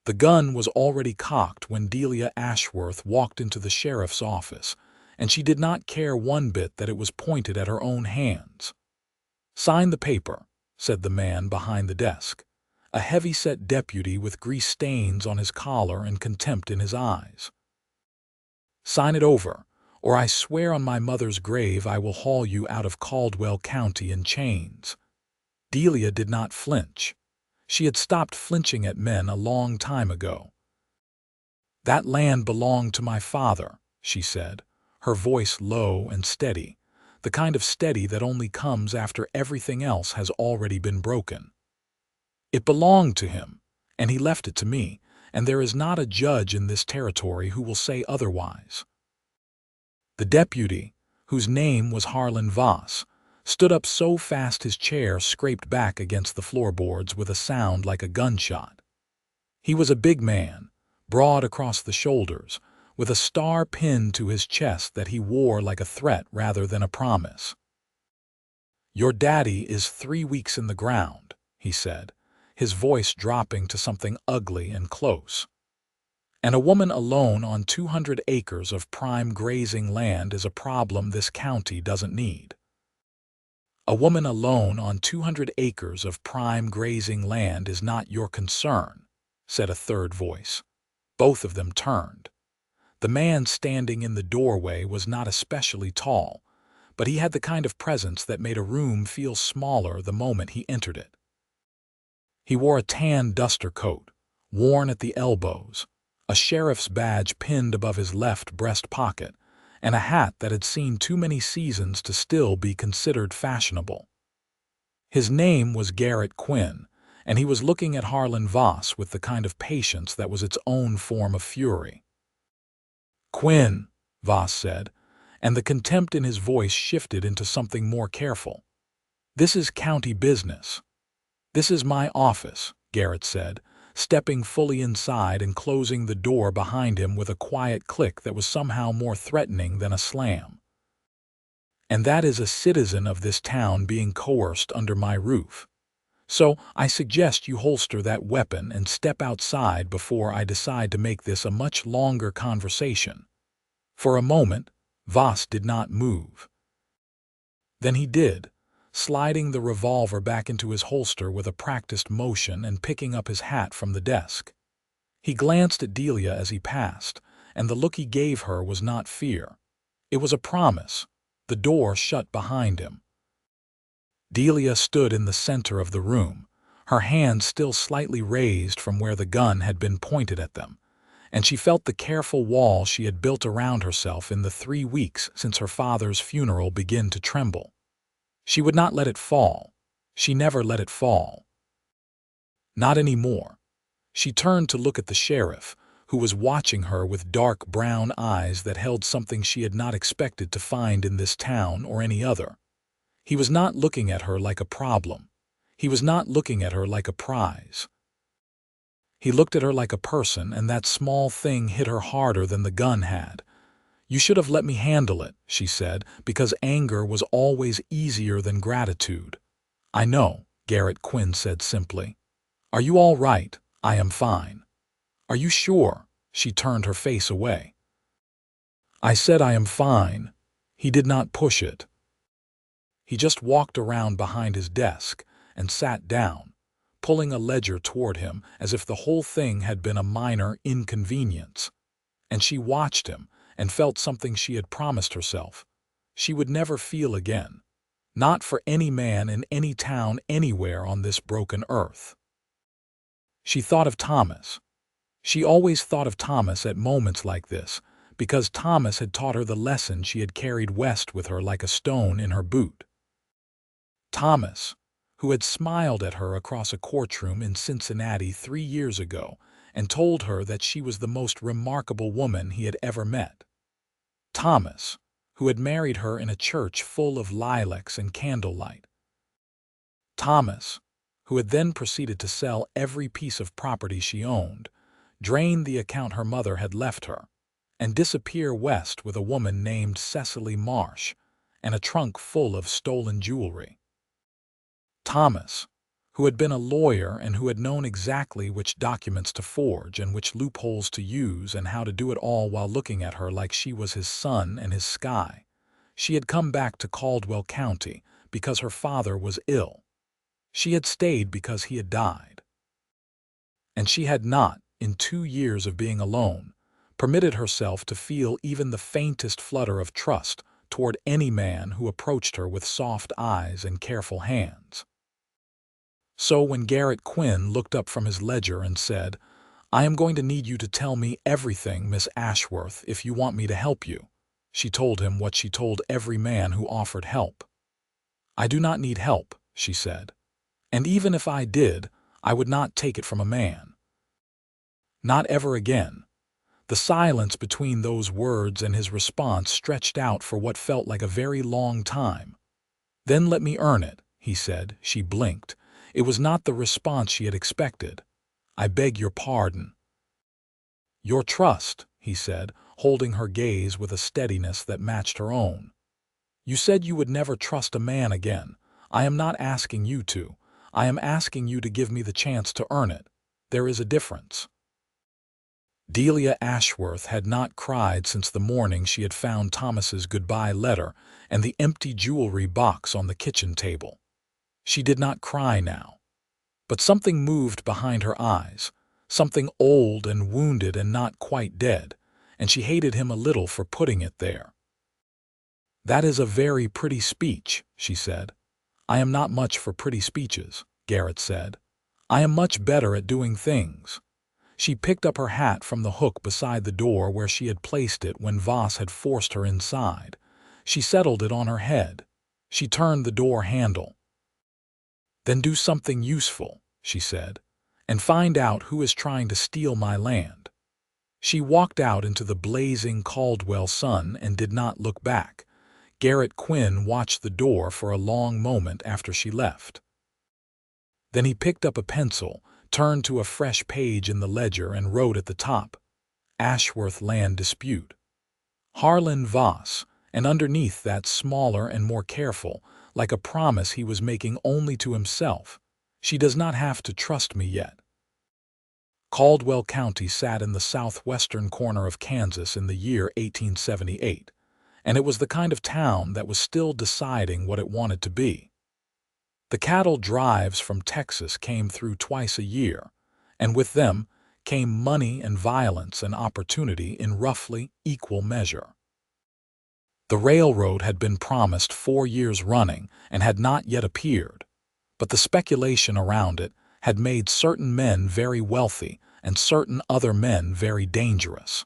The gun was already cocked when Delia Ashworth walked into the sheriff's office, and she did not care one bit that it was pointed at her own hands. "Sign the paper," said the man behind the desk, a heavy-set deputy with grease stains on his collar and contempt in his eyes. "Sign it over, or I swear on my mother's grave I will haul you out of Caldwell County in chains." Delia did not flinch. She had stopped flinching at men a long time ago. "That land belonged to my father," she said, her voice low and steady, the kind of steady that only comes after everything else has already been broken. "It belonged to him, and he left it to me, and there is not a judge in this territory who will say otherwise." The deputy, whose name was Harlan Voss, stood up so fast his chair scraped back against the floorboards with a sound like a gunshot. He was a big man, broad across the shoulders, with a star pinned to his chest that he wore like a threat rather than a promise. "Your daddy is 3 weeks in the ground," he said, his voice dropping to something ugly and close. "And a woman alone on 200 acres of prime grazing land is a problem this county doesn't need." "A woman alone on 200 acres of prime grazing land is not your concern," said a third voice. Both of them turned. The man standing in the doorway was not especially tall, but he had the kind of presence that made a room feel smaller the moment he entered it. He wore a tan duster coat, worn at the elbows, a sheriff's badge pinned above his left breast pocket, and a hat that had seen too many seasons to still be considered fashionable. His name was Garrett Quinn, and he was looking at Harlan Voss with the kind of patience that was its own form of fury. "Quinn," Voss said, and the contempt in his voice shifted into something more careful. "This is county business." "This is my office," Garrett said, stepping fully inside and closing the door behind him with a quiet click that was somehow more threatening than a slam. "And that is a citizen of this town being coerced under my roof. So I suggest you holster that weapon and step outside before I decide to make this a much longer conversation." For a moment, Voss did not move. Then he did, sliding the revolver back into his holster with a practiced motion and picking up his hat from the desk. He glanced at Delia as he passed, and the look he gave her was not fear. It was a promise. The door shut behind him. Delia stood in the center of the room, her hands still slightly raised from where the gun had been pointed at them, and she felt the careful wall she had built around herself in the 3 weeks since her father's funeral begin to tremble. She would not let it fall. She never let it fall. Not anymore. She turned to look at the sheriff, who was watching her with dark brown eyes that held something she had not expected to find in this town or any other. He was not looking at her like a problem. He was not looking at her like a prize. He looked at her like a person, and that small thing hit her harder than the gun had. "You should have let me handle it," she said, "because anger was always easier than gratitude." "I know," Garrett Quinn said simply. "Are you all right?" "I am fine." "Are you sure?" She turned her face away. "I said I am fine." He did not push it. He just walked around behind his desk and sat down, pulling a ledger toward him as if the whole thing had been a minor inconvenience. And she watched him and felt something she had promised herself she would never feel again, not for any man in any town anywhere on this broken earth. She thought of Thomas. She always thought of Thomas at moments like this, because Thomas had taught her the lesson she had carried west with her like a stone in her boot. Thomas, who had smiled at her across a courtroom in Cincinnati 3 years ago and told her that she was the most remarkable woman he had ever met. Thomas, who had married her in a church full of lilacs and candlelight. Thomas, who had then proceeded to sell every piece of property she owned, drain the account her mother had left her, and disappear west with a woman named Cecily Marsh and a trunk full of stolen jewelry. Thomas, who had been a lawyer and who had known exactly which documents to forge and which loopholes to use and how to do it all while looking at her like she was his sun and his sky. She had come back to Caldwell County because her father was ill. She had stayed because he had died. And she had not, in 2 years of being alone, permitted herself to feel even the faintest flutter of trust toward any man who approached her with soft eyes and careful hands. So when Garrett Quinn looked up from his ledger and said, "I am going to need you to tell me everything, Miss Ashworth, if you want me to help you," she told him what she told every man who offered help. "I do not need help," she said. "And even if I did, I would not take it from a man. Not ever again." The silence between those words and his response stretched out for what felt like a very long time. "Then let me earn it," he said. She blinked. It was not the response she had expected. "I beg your pardon." "Your trust," he said, holding her gaze with a steadiness that matched her own. "You said you would never trust a man again. I am not asking you to. I am asking you to give me the chance to earn it. There is a difference." Delia Ashworth had not cried since the morning she had found Thomas's goodbye letter and the empty jewelry box on the kitchen table. She did not cry now. But something moved behind her eyes, something old and wounded and not quite dead, and she hated him a little for putting it there. "That is a very pretty speech," she said. "I am not much for pretty speeches," Garrett said. "I am much better at doing things." She picked up her hat from the hook beside the door where she had placed it when Voss had forced her inside. She settled it on her head. She turned the door handle. "Then do something useful," she said, "and find out who is trying to steal my land." She walked out into the blazing Caldwell sun and did not look back. Garrett Quinn watched the door for a long moment after she left. Then he picked up a pencil, turned to a fresh page in the ledger and wrote at the top, "Ashworth Land Dispute. Harlan Voss," and underneath that, smaller and more careful, like a promise he was making only to himself, "She does not have to trust me yet." Caldwell County sat in the southwestern corner of Kansas in the year 1878, and it was the kind of town that was still deciding what it wanted to be. The cattle drives from Texas came through twice a year, and with them came money and violence and opportunity in roughly equal measure. The railroad had been promised 4 years running and had not yet appeared, but the speculation around it had made certain men very wealthy and certain other men very dangerous.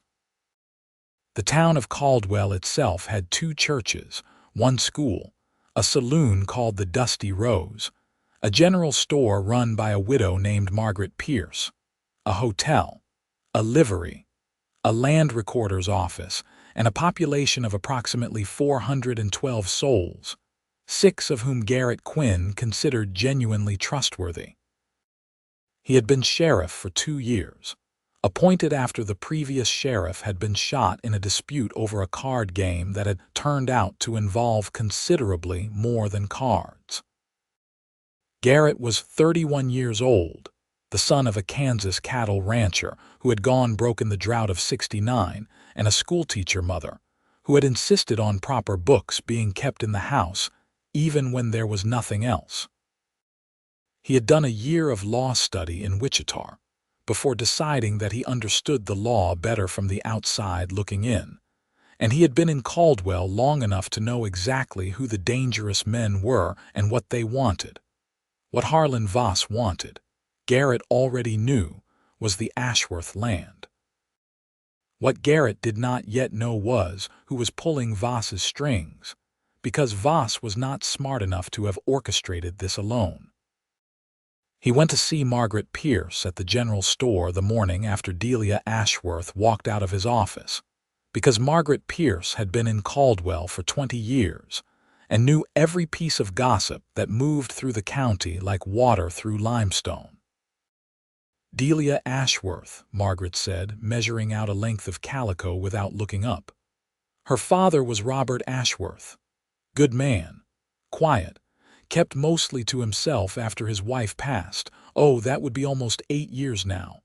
The town of Caldwell itself had 2 churches, 1 school, a saloon called the Dusty Rose, a general store run by a widow named Margaret Pierce, a hotel, a livery, a land recorder's office, and a population of approximately 412 souls, 6 of whom Garrett Quinn considered genuinely trustworthy. He had been sheriff for 2 years, appointed after the previous sheriff had been shot in a dispute over a card game that had turned out to involve considerably more than cards. Garrett was 31 years old, the son of a Kansas cattle rancher who had gone broke in the drought of '69 and a schoolteacher mother who had insisted on proper books being kept in the house even when there was nothing else. He had done a year of law study in Wichita before deciding that he understood the law better from the outside looking in, and he had been in Caldwell long enough to know exactly who the dangerous men were and what they wanted. What Harlan Voss wanted, Garrett already knew, was the Ashworth land. What Garrett did not yet know was who was pulling Voss's strings, because Voss was not smart enough to have orchestrated this alone. He went to see Margaret Pierce at the general store the morning after Delia Ashworth walked out of his office, because Margaret Pierce had been in Caldwell for 20 years and knew every piece of gossip that moved through the county like water through limestone. "Delia Ashworth," Margaret said, measuring out a length of calico without looking up. Her father was Robert Ashworth. Good man, quiet, kept mostly to himself after his wife passed. Oh, that would be almost 8 years now.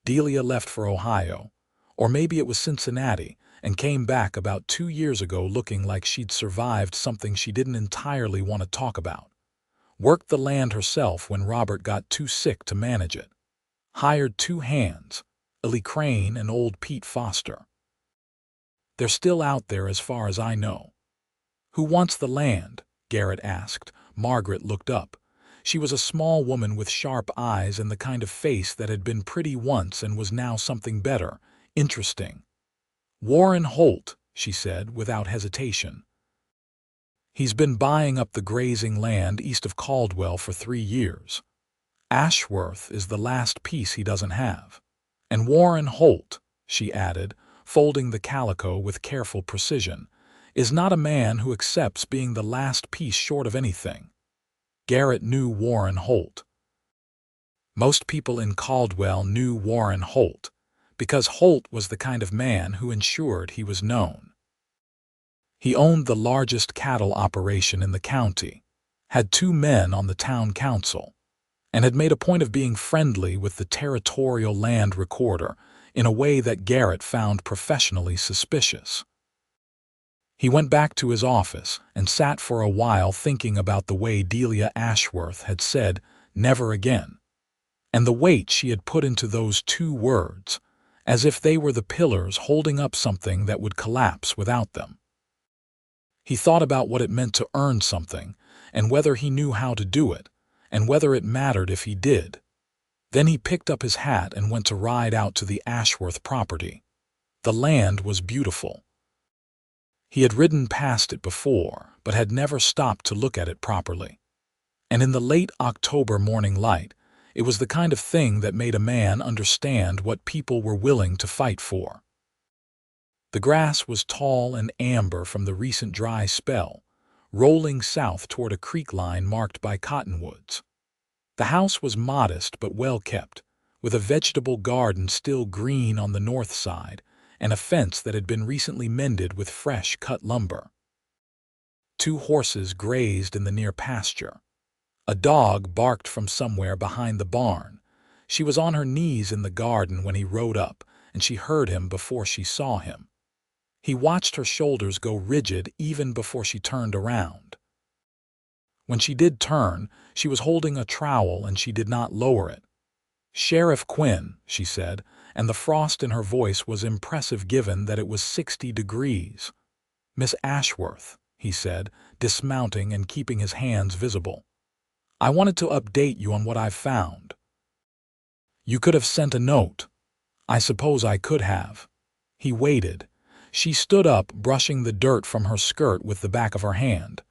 Delia left for Ohio, or maybe it was Cincinnati, and came back about 2 years ago looking like she'd survived something she didn't entirely want to talk about. Worked the land herself when Robert got too sick to manage it. Hired 2 hands, Ellie Crane and old Pete Foster. They're still out there as far as I know. Who wants the land? Garrett asked. Margaret looked up. She was a small woman with sharp eyes and the kind of face that had been pretty once and was now something better, interesting. Warren Holt, she said without hesitation. He's been buying up the grazing land east of Caldwell for 3 years. Ashworth is the last piece he doesn't have. And Warren Holt, she added, folding the calico with careful precision, is not a man who accepts being the last piece short of anything. Garrett knew Warren Holt. Most people in Caldwell knew Warren Holt, because Holt was the kind of man who ensured he was known. He owned the largest cattle operation in the county, had 2 men on the town council, and had made a point of being friendly with the territorial land recorder in a way that Garrett found professionally suspicious. He went back to his office and sat for a while thinking about the way Delia Ashworth had said, "never again," and the weight she had put into those 2 words, as if they were the pillars holding up something that would collapse without them. He thought about what it meant to earn something, and whether he knew how to do it, and whether it mattered if he did. Then he picked up his hat and went to ride out to the Ashworth property. The land was beautiful. He had ridden past it before, but had never stopped to look at it properly. And in the late October morning light, it was the kind of thing that made a man understand what people were willing to fight for. The grass was tall and amber from the recent dry spell, rolling south toward a creek line marked by cottonwoods. The house was modest but well kept, with a vegetable garden still green on the north side, and a fence that had been recently mended with fresh cut lumber. 2 horses grazed in the near pasture. A dog barked from somewhere behind the barn. She was on her knees in the garden when he rode up, and she heard him before she saw him. He watched her shoulders go rigid even before she turned around. When she did turn, she was holding a trowel and she did not lower it. "Sheriff Quinn," she said, and the frost in her voice was impressive given that it was 60 degrees. "Miss Ashworth," he said, dismounting and keeping his hands visible. "I wanted to update you on what I've found." "You could have sent a note." "I suppose I could have." He waited. She stood up, brushing the dirt from her skirt with the back of her hand.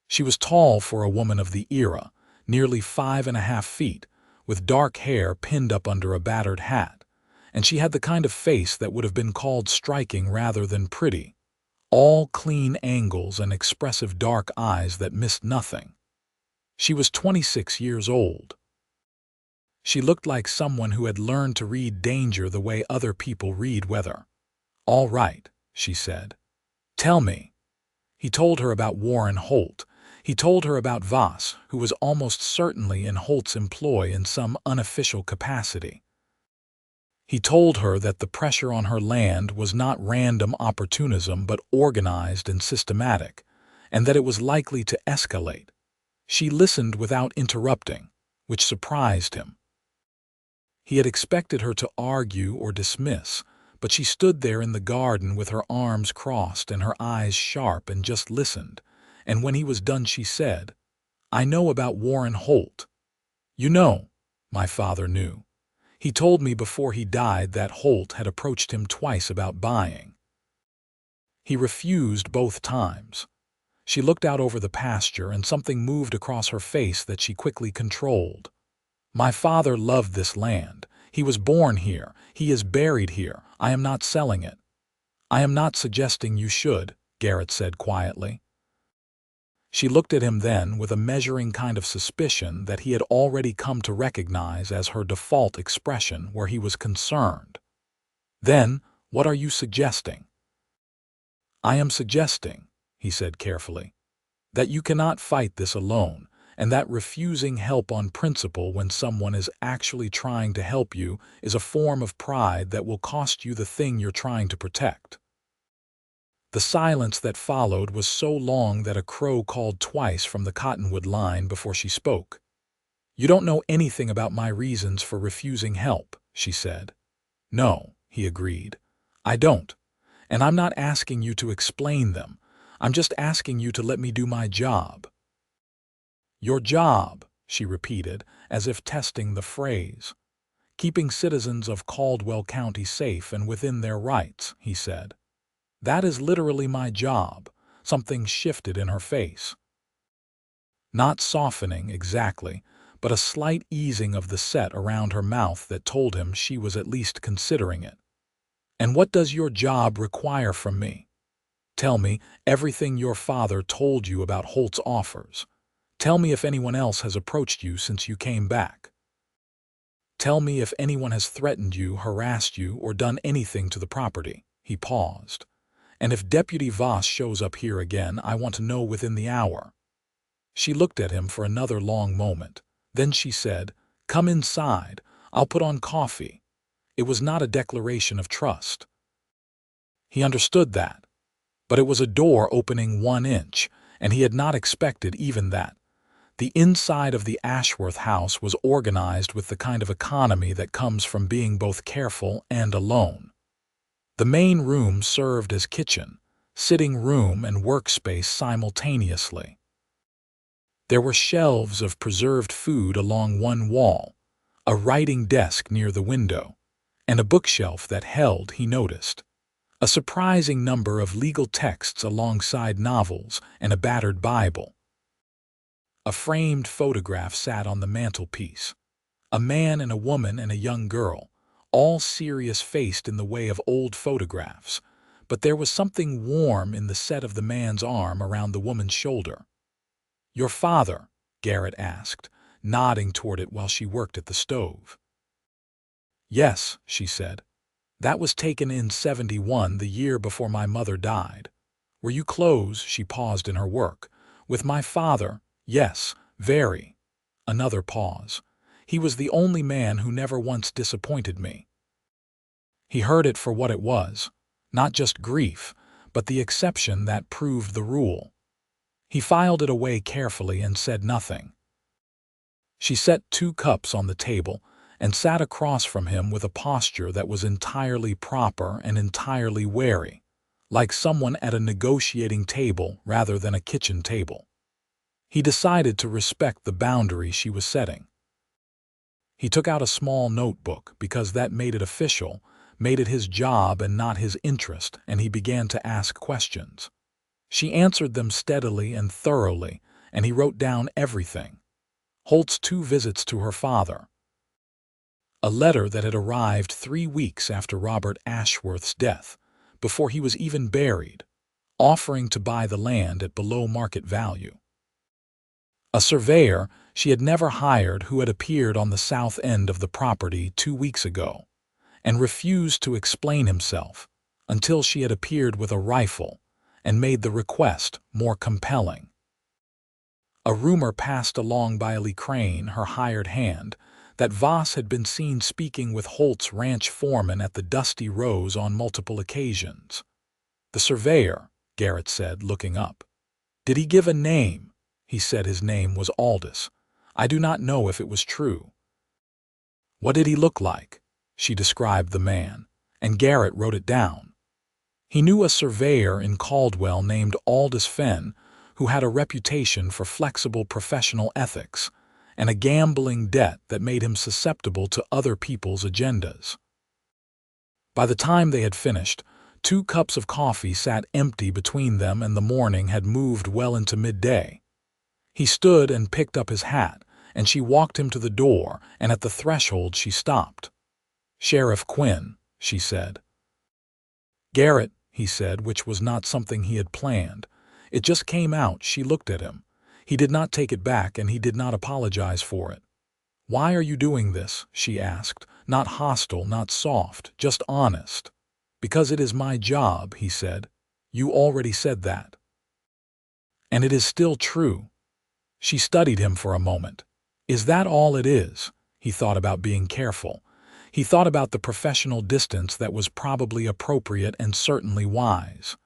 She was tall for a woman of the era, nearly 5.5 feet, with dark hair pinned up under a battered hat, and she had the kind of face that would have been called striking rather than pretty. All clean angles and expressive dark eyes that missed nothing. She was 26 years old. She looked like someone who had learned to read danger the way other people read weather. "All right," she said. "Tell me." He told her about Warren Holt. He told her about Voss, who was almost certainly in Holt's employ in some unofficial capacity. He told her that the pressure on her land was not random opportunism but organized and systematic, and that it was likely to escalate. She listened without interrupting, which surprised him. He had expected her to argue or dismiss, but she stood there in the garden with her arms crossed and her eyes sharp and just listened, and when he was done she said, "I know about Warren Holt. You know, my father knew. He told me before he died that Holt had approached him twice about buying. He refused both times." She looked out over the pasture and something moved across her face that she quickly controlled. "My father loved this land. He was born here. He is buried here. I am not selling it." "I am not suggesting you should," Garrett said quietly. She looked at him then with a measuring kind of suspicion that he had already come to recognize as her default expression where he was concerned. "Then, what are you suggesting?" "I am suggesting," he said carefully, That you cannot fight this alone, and that refusing help on principle when someone is actually trying to help you is a form of pride that will cost you the thing you're trying to protect. The silence that followed was so long that a crow called twice from the cottonwood line before she spoke. "You don't know anything about my reasons for refusing help," she said. "No," he agreed. "I don't. And I'm not asking you to explain them. I'm just asking you to let me do my job." "Your job," she repeated, as if testing the phrase. "Keeping citizens of Caldwell County safe and within their rights," he said. "That is literally my job." Something shifted in her face. Not softening exactly, but a slight easing of the set around her mouth that told him she was at least considering it. "And what does your job require from me? Tell me everything your father told you about Holt's offers. Tell me if anyone else has approached you since you came back. Tell me if anyone has threatened you, harassed you, or done anything to the property." He paused. "And if Deputy Voss shows up here again, I want to know within the hour." She looked at him for another long moment. Then she said, "Come inside. I'll put on coffee." It was not a declaration of trust. He understood that. But it was a door opening 1 inch, and he had not expected even that. The inside of the Ashworth house was organized with the kind of economy that comes from being both careful and alone. The main room served as kitchen, sitting room, and workspace simultaneously. There were shelves of preserved food along one wall, a writing desk near the window, and a bookshelf that held, he noticed, a surprising number of legal texts alongside novels and a battered Bible. A framed photograph sat on the mantelpiece. A man and a woman and a young girl, all serious-faced in the way of old photographs, but there was something warm in the set of the man's arm around the woman's shoulder. "Your father?" Garrett asked, nodding toward it while she worked at the stove. "Yes," she said. "That was taken in 71, the year before my mother died." "Were you close?" She paused in her work. "With my father? Yes, very." Another pause. "He was the only man who never once disappointed me." He heard it for what it was, not just grief, but the exception that proved the rule. He filed it away carefully and said nothing. She set 2 cups on the table and sat across from him with a posture that was entirely proper and entirely wary, like someone at a negotiating table rather than a kitchen table. He decided to respect the boundary she was setting. He took out a small notebook because that made it official, made it his job and not his interest, and he began to ask questions. She answered them steadily and thoroughly, and he wrote down everything. Holt's 2 visits to her father. A letter that had arrived 3 weeks after Robert Ashworth's death, before he was even buried, offering to buy the land at below market value. A surveyor she had never hired who had appeared on the south end of the property 2 weeks ago, and refused to explain himself until she had appeared with a rifle and made the request more compelling. A rumor passed along by Ellie Crane, her hired hand, that Voss had been seen speaking with Holt's ranch foreman at the Dusty Rose on multiple occasions. "The surveyor," Garrett said, looking up. "Did he give a name?" He said his name was Aldous. "I do not know if it was true." "What did he look like?" She described the man, and Garrett wrote it down. He knew a surveyor in Caldwell named Aldous Fenn who had a reputation for flexible professional ethics and a gambling debt that made him susceptible to other people's agendas. By the time they had finished, 2 cups of coffee sat empty between them and the morning had moved well into midday. He stood and picked up his hat, and she walked him to the door, and at the threshold she stopped. "Sheriff Quinn," she said. "Garrett," he said, which was not something he had planned. It just came out. She looked at him. He did not take it back, and he did not apologize for it. "Why are you doing this?" she asked, not hostile, not soft, just honest. "Because it is my job," he said. "You already said that." And it is still true. She studied him for a moment. Is that all it is? He thought about being careful. He thought about the professional distance that was probably appropriate and certainly wise.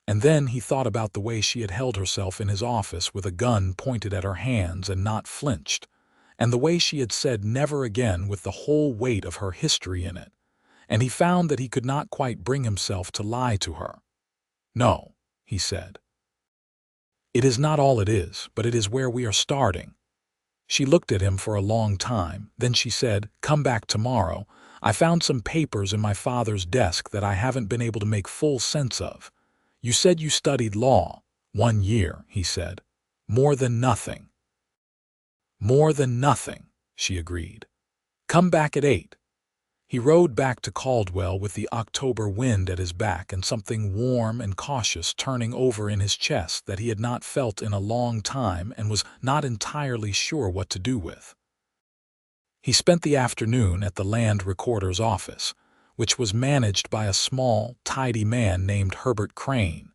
And then he thought about the way she had held herself in his office with a gun pointed at her hands and not flinched, and the way she had said never again with the whole weight of her history in it, and he found that he could not quite bring himself to lie to her. No, he said. It is not all it is, but it is where we are starting. She looked at him for a long time, then she said, "Come back tomorrow. I found some papers in my father's desk that I haven't been able to make full sense of. You said you studied law. 1 year, he said. More than nothing." More than nothing, she agreed. Come back at 8. He rode back to Caldwell with the October wind at his back and something warm and cautious turning over in his chest that he had not felt in a long time and was not entirely sure what to do with. He spent the afternoon at the land recorder's office, which was managed by a small, tidy man named Herbert Crane,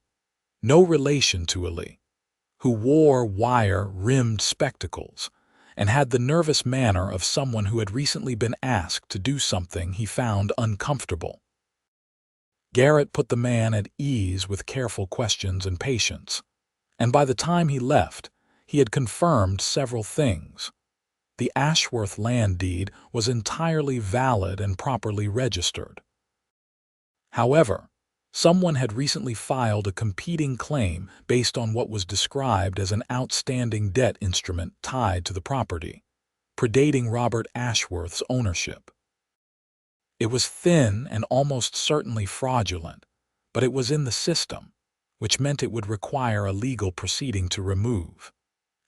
no relation to Ely, who wore wire-rimmed spectacles and had the nervous manner of someone who had recently been asked to do something he found uncomfortable. Garrett put the man at ease with careful questions and patience, and by the time he left, he had confirmed several things. The Ashworth land deed was entirely valid and properly registered. However, someone had recently filed a competing claim based on what was described as an outstanding debt instrument tied to the property, predating Robert Ashworth's ownership. It was thin and almost certainly fraudulent, but it was in the system, which meant it would require a legal proceeding to remove.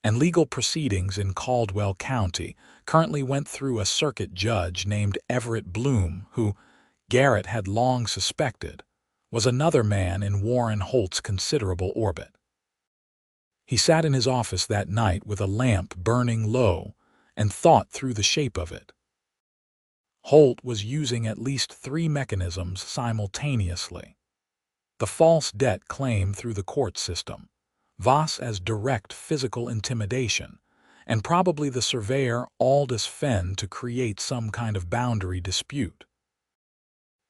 And legal proceedings in Caldwell County currently went through a circuit judge named Everett Bloom, who, Garrett had long suspected, was another man in Warren Holt's considerable orbit. He sat in his office that night with a lamp burning low and thought through the shape of it. Holt was using at least 3 mechanisms simultaneously. The false debt claim through the court system, Voss as direct physical intimidation, and probably the surveyor Aldous Fenn to create some kind of boundary dispute.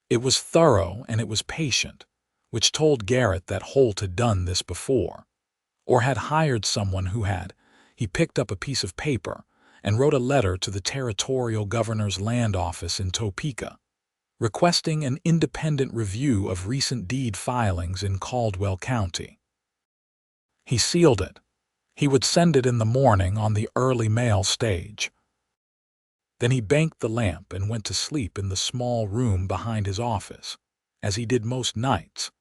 It was thorough and it was patient, which told Garrett that Holt had done this before, or had hired someone who had. He picked up a piece of paper and wrote a letter to the territorial governor's land office in Topeka, requesting an independent review of recent deed filings in Caldwell County. He sealed it. He would send it in the morning on the early mail stage. Then he banked the lamp and went to sleep in the small room behind his office, as he did most nights,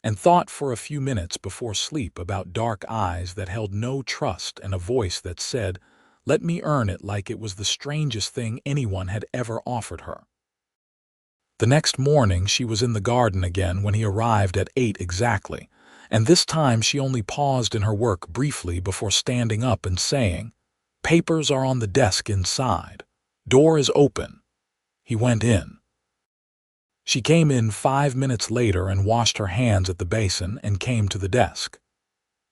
and thought for a few minutes before sleep about dark eyes that held no trust and a voice that said, "Let me earn it," like it was the strangest thing anyone had ever offered her. The next morning she was in the garden again when he arrived at 8 exactly, and this time she only paused in her work briefly before standing up and saying, "Papers are on the desk inside. Door is open." He went in. She came in 5 minutes later and washed her hands at the basin and came to the desk.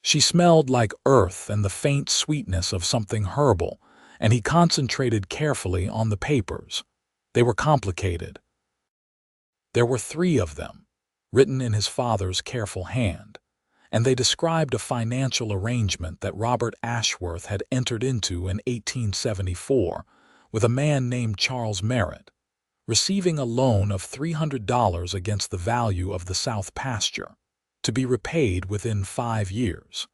She smelled like earth and the faint sweetness of something herbal, and he concentrated carefully on the papers. They were complicated. There were 3 of them, written in his father's careful hand, and they described a financial arrangement that Robert Ashworth had entered into in 1874 with a man named Charles Merritt, receiving a loan of $300 against the value of the south pasture, to be repaid within 5 years.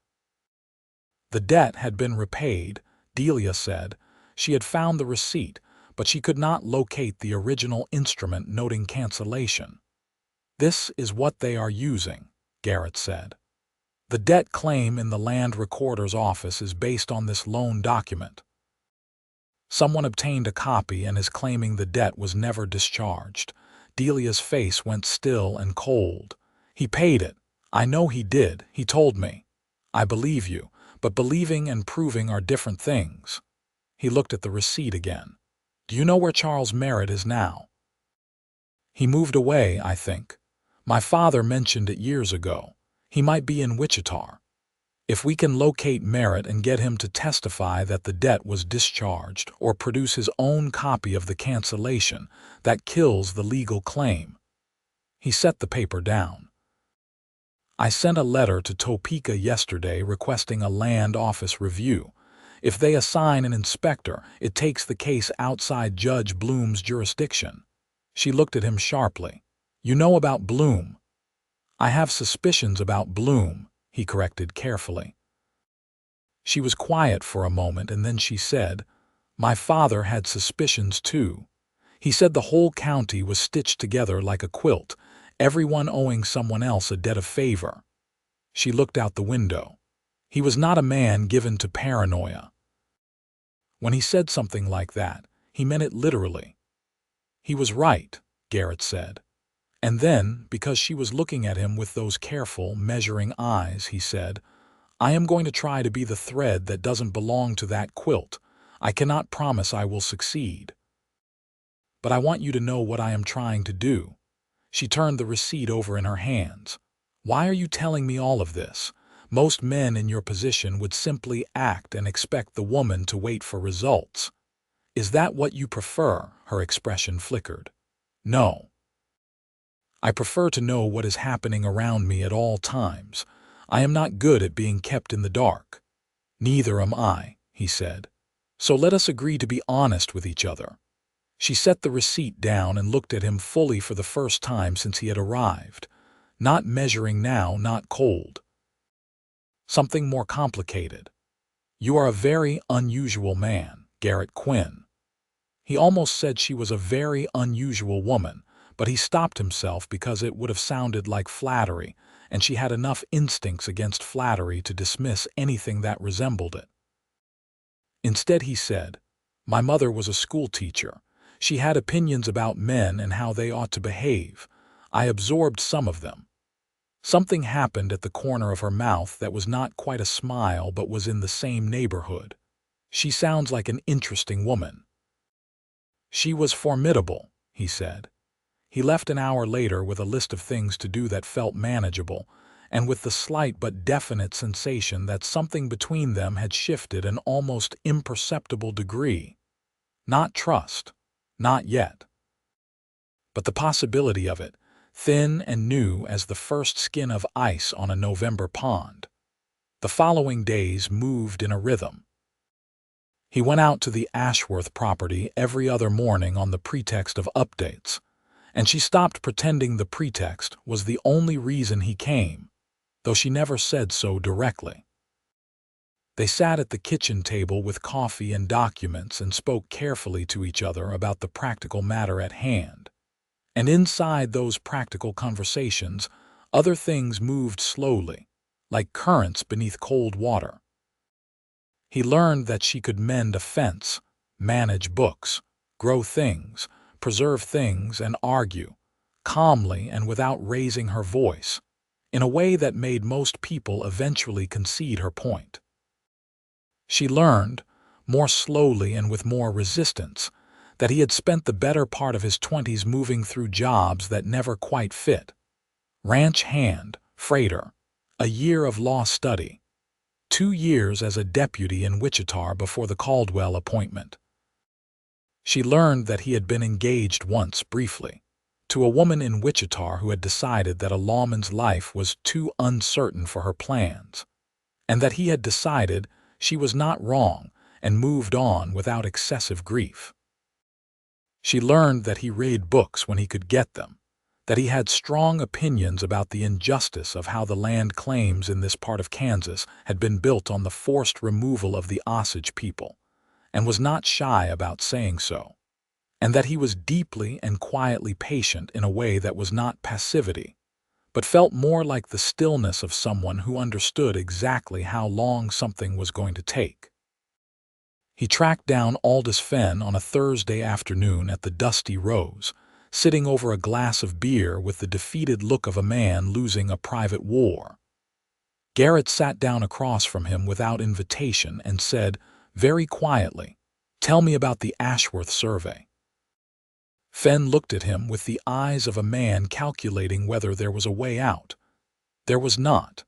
The debt had been repaid, Delia said. She had found the receipt, but she could not locate the original instrument noting cancellation. "This is what they are using," Garrett said. "The debt claim in the land recorder's office is based on this loan document. Someone obtained a copy and is claiming the debt was never discharged." Delia's face went still and cold. "He paid it. I know he did. He told me. I believe you, but believing and proving are different things." He looked at the receipt again. "Do you know where Charles Merritt is now?" "He moved away, I think. My father mentioned it years ago. He might be in Wichita." If we can locate Merritt and get him to testify that the debt was discharged or produce his own copy of the cancellation, that kills the legal claim." He set the paper down. "I sent a letter to Topeka yesterday requesting a land office review. If they assign an inspector, it takes the case outside Judge Bloom's jurisdiction." She looked at him sharply. "You know about Bloom?" "I have suspicions about Bloom," he corrected carefully. She was quiet for a moment, and then she said, "My father had suspicions too. He said the whole county was stitched together like a quilt, everyone owing someone else a debt of favor." She looked out the window. He was not a man given to paranoia. When he said something like that, he meant it literally. "He was right," Garrett said. And then, because she was looking at him with those careful, measuring eyes, he said, "I am going to try to be the thread that doesn't belong to that quilt. I cannot promise I will succeed. But I want you to know what I am trying to do." She turned the receipt over in her hands. "Why are you telling me all of this? Most men in your position would simply act and expect the woman to wait for results. Is that what you prefer?" Her expression flickered. "No. I prefer to know what is happening around me at all times. I am not good at being kept in the dark." "Neither am I," he said. "So let us agree to be honest with each other." She set the receipt down and looked at him fully for the first time since he had arrived. Not measuring now, not cold. "Something more complicated. You are a very unusual man, Garrett Quinn." He almost said she was a very unusual woman, but he stopped himself because it would have sounded like flattery, and she had enough instincts against flattery to dismiss anything that resembled it. Instead he said, "My mother was a school teacher. She had opinions about men and how they ought to behave. I absorbed some of them." Something happened at the corner of her mouth that was not quite a smile but was in the same neighborhood. "She sounds like an interesting woman." "She was formidable," he said. He left an hour later with a list of things to do that felt manageable, and with the slight but definite sensation that something between them had shifted an almost imperceptible degree. Not trust. Not yet. But the possibility of it, thin and new as the first skin of ice on a November pond. The following days moved in a rhythm. He went out to the Ashworth property every other morning on the pretext of updates, and she stopped pretending the pretext was the only reason he came, though she never said so directly. They sat at the kitchen table with coffee and documents and spoke carefully to each other about the practical matter at hand. And inside those practical conversations, other things moved slowly, like currents beneath cold water. He learned that she could mend a fence, manage books, grow things, preserve things, and argue, calmly and without raising her voice, in a way that made most people eventually concede her point. She learned, more slowly and with more resistance, that he had spent the better part of his 20s moving through jobs that never quite fit. Ranch hand, freighter, a year of law study, 2 years as a deputy in Wichita before the Caldwell appointment. She learned that he had been engaged once, briefly, to a woman in Wichita who had decided that a lawman's life was too uncertain for her plans, and that he had decided she was not wrong and moved on without excessive grief. She learned that he read books when he could get them, that he had strong opinions about the injustice of how the land claims in this part of Kansas had been built on the forced removal of the Osage people, and was not shy about saying so, and that he was deeply and quietly patient in a way that was not passivity, but felt more like the stillness of someone who understood exactly how long something was going to take. He tracked down Aldous Fenn on a Thursday afternoon at the Dusty Rose, sitting over a glass of beer with the defeated look of a man losing a private war. Garrett sat down across from him without invitation and said, very quietly, "Tell me about the Ashworth survey." Fenn looked at him with the eyes of a man calculating whether there was a way out. There was not.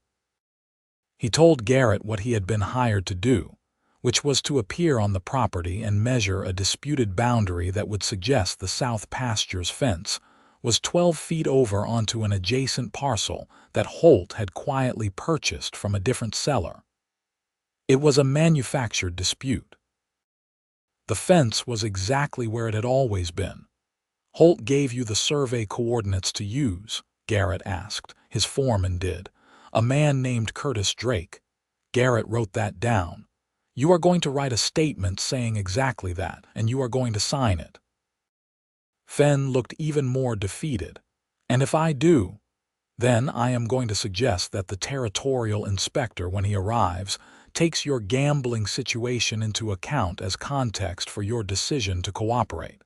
He told Garrett what he had been hired to do, which was to appear on the property and measure a disputed boundary that would suggest the south pasture's fence was 12 feet over onto an adjacent parcel that Holt had quietly purchased from a different seller. It was a manufactured dispute. The fence was exactly where it had always been. "Holt gave you the survey coordinates to use?" Garrett asked. "His foreman did. A man named Curtis Drake." Garrett wrote that down. "You are going to write a statement saying exactly that, and you are going to sign it." Fenn looked even more defeated. "And if I do, then I am going to suggest that the territorial inspector, when he arrives, takes your gambling situation into account as context for your decision to cooperate."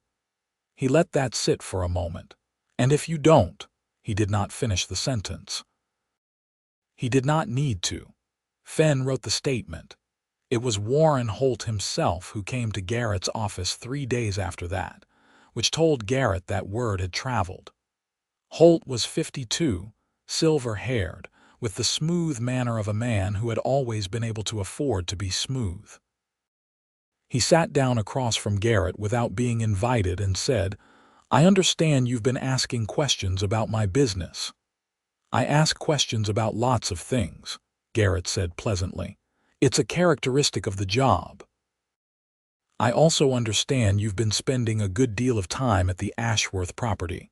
He let that sit for a moment. "And if you don't," he did not finish the sentence. He did not need to. Fenn wrote the statement. It was Warren Holt himself who came to Garrett's office 3 days after that, which told Garrett that word had traveled. Holt was 52, silver-haired, with the smooth manner of a man who had always been able to afford to be smooth. He sat down across from Garrett without being invited and said, "I understand you've been asking questions about my business." "I ask questions about lots of things," Garrett said pleasantly. "It's a characteristic of the job." "I also understand you've been spending a good deal of time at the Ashworth property."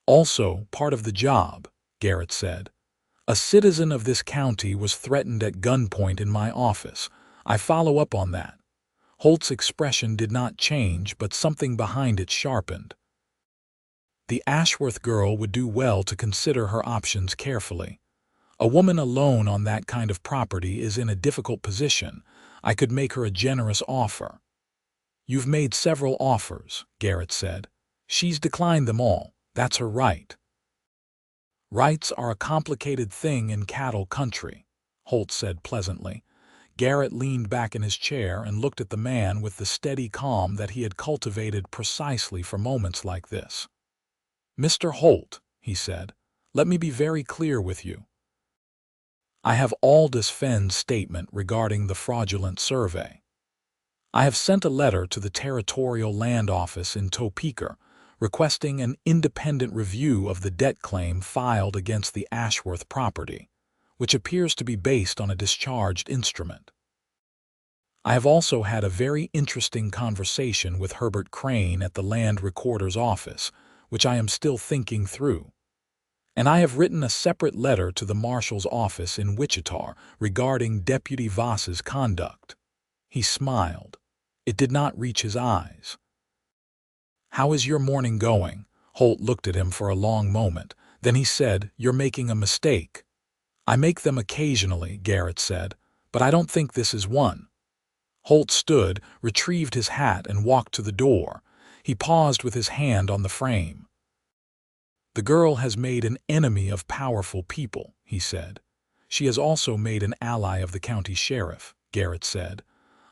"Also part of the job," Garrett said. "A citizen of this county was threatened at gunpoint in my office. I follow up on that." Holt's expression did not change, but something behind it sharpened. The Ashworth girl would do well to consider her options carefully. A woman alone on that kind of property is in a difficult position. I could make her a generous offer. "You've made several offers," Garrett said. "She's declined them all. That's her right." "Rights are a complicated thing in cattle country," Holt said pleasantly. Garrett leaned back in his chair and looked at the man with the steady calm that he had cultivated precisely for moments like this. "Mr. Holt," he said, "let me be very clear with you. I have Aldous Fenn's statement regarding the fraudulent survey. I have sent a letter to the Territorial Land Office in Topeka requesting an independent review of the debt claim filed against the Ashworth property, which appears to be based on a discharged instrument. I have also had a very interesting conversation with Herbert Crane at the Land Recorder's office, which I am still thinking through. And I have written a separate letter to the Marshal's office in Wichita regarding Deputy Voss's conduct." He smiled. It did not reach his eyes. "How is your morning going?" Holt looked at him for a long moment. Then he said, "You're making a mistake." "I make them occasionally," Garrett said, "but I don't think this is one." Holt stood, retrieved his hat, and walked to the door. He paused with his hand on the frame. "The girl has made an enemy of powerful people," he said. "She has also made an ally of the county sheriff," Garrett said.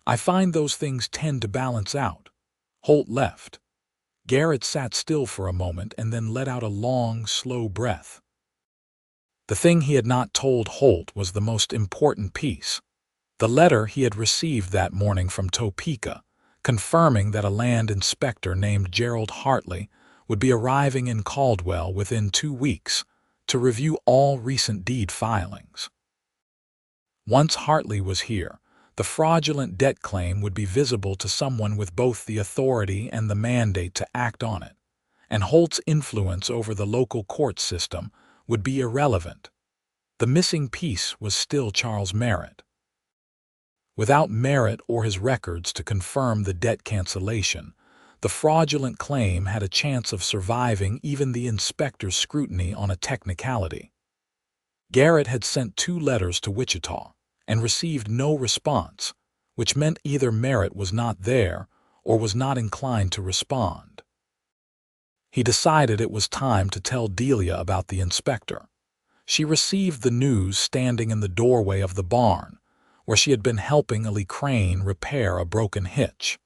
"I find those things tend to balance out." Holt left. Garrett sat still for a moment and then let out a long, slow breath. The thing he had not told Holt was the most important piece. The letter he had received that morning from Topeka, confirming that a land inspector named Gerald Hartley would be arriving in Caldwell within 2 weeks to review all recent deed filings. Once Hartley was here, the fraudulent debt claim would be visible to someone with both the authority and the mandate to act on it, and Holt's influence over the local court system would be irrelevant. The missing piece was still Charles Merritt. Without Merritt or his records to confirm the debt cancellation, the fraudulent claim had a chance of surviving even the inspector's scrutiny on a technicality. Garrett had sent 2 letters to Wichita and received no response, which meant either Merritt was not there or was not inclined to respond. He decided it was time to tell Delia about the inspector. She received the news standing in the doorway of the barn, where she had been helping Ellie Crane repair a broken hitch.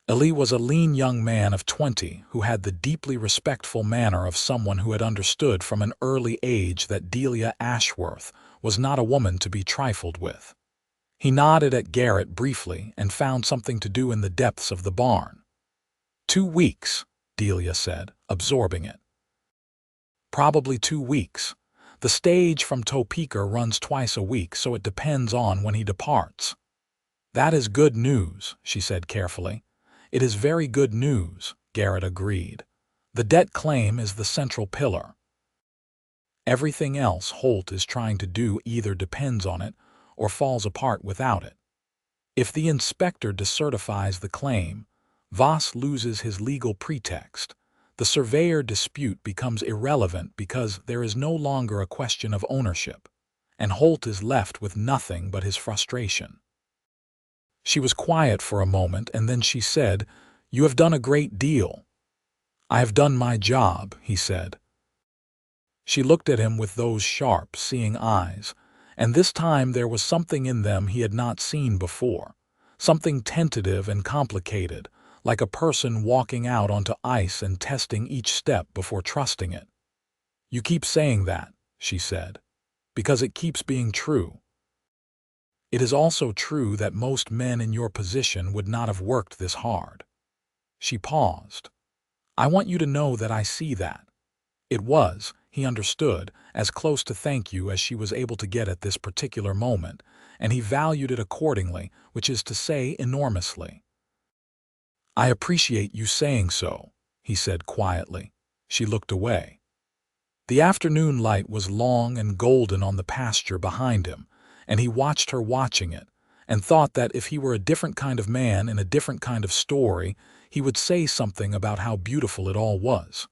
Ali was a lean young man of 20 who had the deeply respectful manner of someone who had understood from an early age that Delia Ashworth was not a woman to be trifled with. He nodded at Garrett briefly and found something to do in the depths of the barn. 2 weeks, Delia said, absorbing it. Probably 2 weeks. The stage from Topeka runs twice a week, so it depends on when he departs. That is good news, she said carefully. It is very good news, Garrett agreed. The debt claim is the central pillar. Everything else Holt is trying to do either depends on it or falls apart without it. If the inspector decertifies the claim, Voss loses his legal pretext. The surveyor dispute becomes irrelevant because there is no longer a question of ownership, and Holt is left with nothing but his frustration. She was quiet for a moment, and then she said, "You have done a great deal." "I have done my job," he said. She looked at him with those sharp, seeing eyes, and this time there was something in them he had not seen before, something tentative and complicated, like a person walking out onto ice and testing each step before trusting it. "You keep saying that," she said, "because it keeps being true. It is also true that most men in your position would not have worked this hard." She paused. "I want you to know that I see that." It was, he understood, as close to thank you as she was able to get at this particular moment, and he valued it accordingly, which is to say, enormously. "I appreciate you saying so," he said quietly. She looked away. The afternoon light was long and golden on the pasture behind him, and he watched her watching it, and thought that if he were a different kind of man in a different kind of story, he would say something about how beautiful it all was.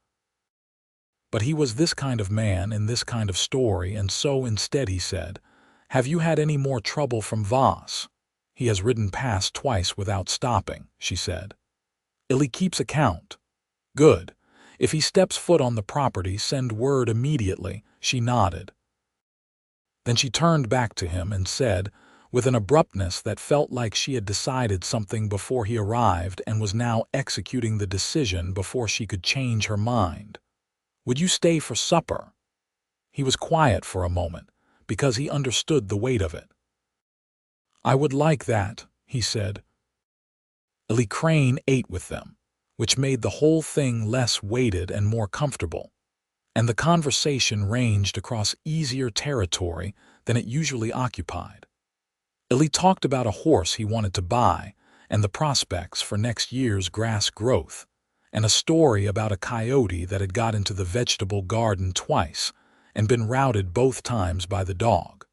But he was this kind of man in this kind of story, and so instead he said, "Have you had any more trouble from Voss?" "He has ridden past twice without stopping," she said. "Illy keeps account." "Good. If he steps foot on the property, send word immediately." She nodded. Then she turned back to him and said, with an abruptness that felt like she had decided something before he arrived and was now executing the decision before she could change her mind, "Would you stay for supper?" He was quiet for a moment, because he understood the weight of it. "I would like that," he said. Ellie Crane ate with them, which made the whole thing less weighted and more comfortable, and the conversation ranged across easier territory than it usually occupied. Ellie talked about a horse he wanted to buy and the prospects for next year's grass growth, and a story about a coyote that had got into the vegetable garden twice and been routed both times by the dog.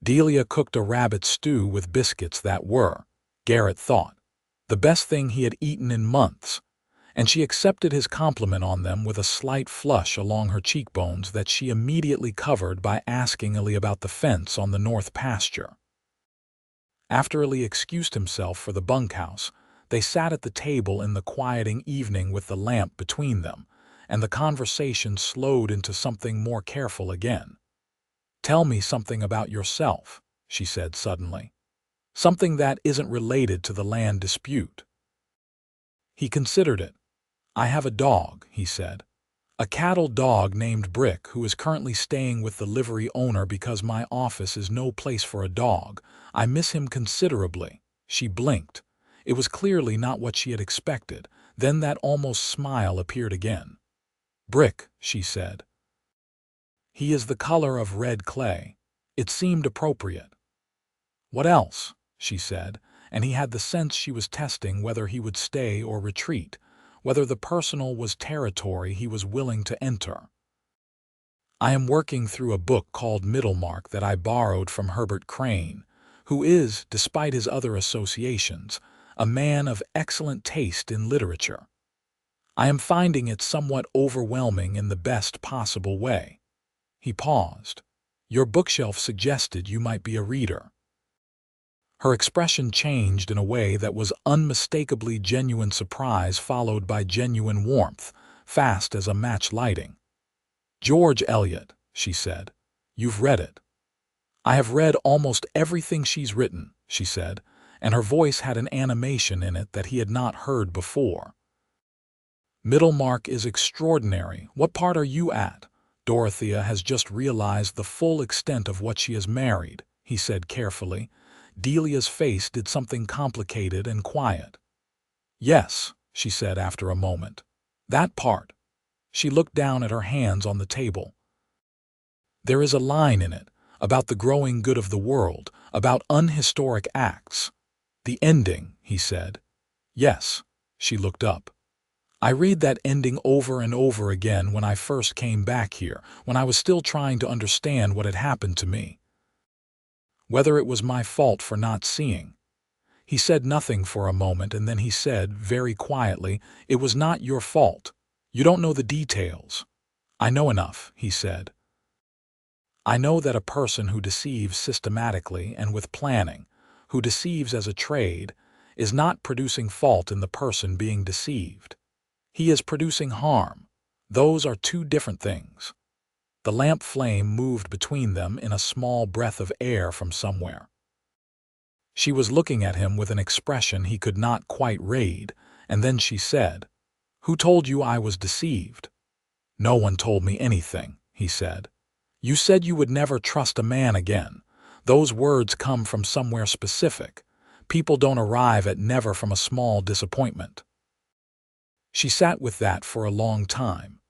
Delia cooked a rabbit stew with biscuits that were, Garrett thought, the best thing he had eaten in months, and she accepted his compliment on them with a slight flush along her cheekbones that she immediately covered by asking Ellie about the fence on the north pasture. After Ellie excused himself for the bunkhouse, they sat at the table in the quieting evening with the lamp between them, and the conversation slowed into something more careful again. "Tell me something about yourself," she said suddenly. "Something that isn't related to the land dispute." He considered it. "I have a dog," he said. "A cattle dog named Brick, who is currently staying with the livery owner because my office is no place for a dog. I miss him considerably." She blinked. It was clearly not what she had expected. Then that almost smile appeared again. "Brick," she said. "He is the color of red clay." It seemed appropriate. "What else?" she said, and he had the sense she was testing whether he would stay or retreat, whether the personal was territory he was willing to enter. "I am working through a book called Middlemark that I borrowed from Herbert Crane, who is, despite his other associations, a man of excellent taste in literature. I am finding it somewhat overwhelming in the best possible way." He paused. "Your bookshelf suggested you might be a reader." Her expression changed in a way that was unmistakably genuine surprise followed by genuine warmth, fast as a match lighting. "George Eliot," she said. "You've read it." "I have read almost everything she's written," she said, and her voice had an animation in it that he had not heard before. "Middlemark is extraordinary. What part are you at?" "Dorothea has just realized the full extent of what she has married," he said carefully. Delia's face did something complicated and quiet. "Yes," she said after a moment. "That part." She looked down at her hands on the table. "There is a line in it about the growing good of the world, about unhistoric acts." "The ending," he said. "Yes." She looked up. "I read that ending over and over again when I first came back here, when I was still trying to understand what had happened to me. Whether it was my fault for not seeing." He said nothing for a moment, and then he said, very quietly, "It was not your fault. You don't know the details." "I know enough," he said. "I know that a person who deceives systematically and with planning, who deceives as a trade, is not producing fault in the person being deceived. He is producing harm. Those are two different things." The lamp flame moved between them in a small breath of air from somewhere. She was looking at him with an expression he could not quite read, and then she said, "Who told you I was deceived?" "No one told me anything," he said. "You said you would never trust a man again. Those words come from somewhere specific. People don't arrive at never from a small disappointment." She sat with that for a long time,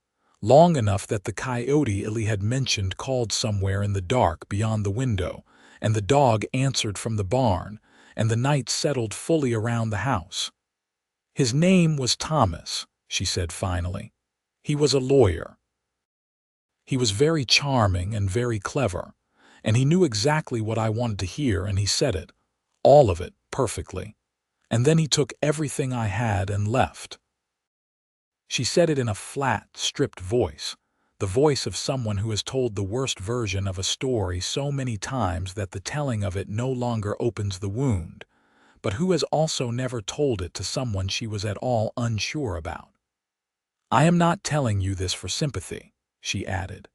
long enough that the coyote Illy had mentioned called somewhere in the dark beyond the window, and the dog answered from the barn, and the night settled fully around the house. "His name was Thomas," she said finally. "He was a lawyer. He was very charming and very clever, and he knew exactly what I wanted to hear, and he said it, all of it, perfectly. And then he took everything I had and left." She said it in a flat, stripped voice, the voice of someone who has told the worst version of a story so many times that the telling of it no longer opens the wound, but who has also never told it to someone she was at all unsure about. "I am not telling you this for sympathy," she added.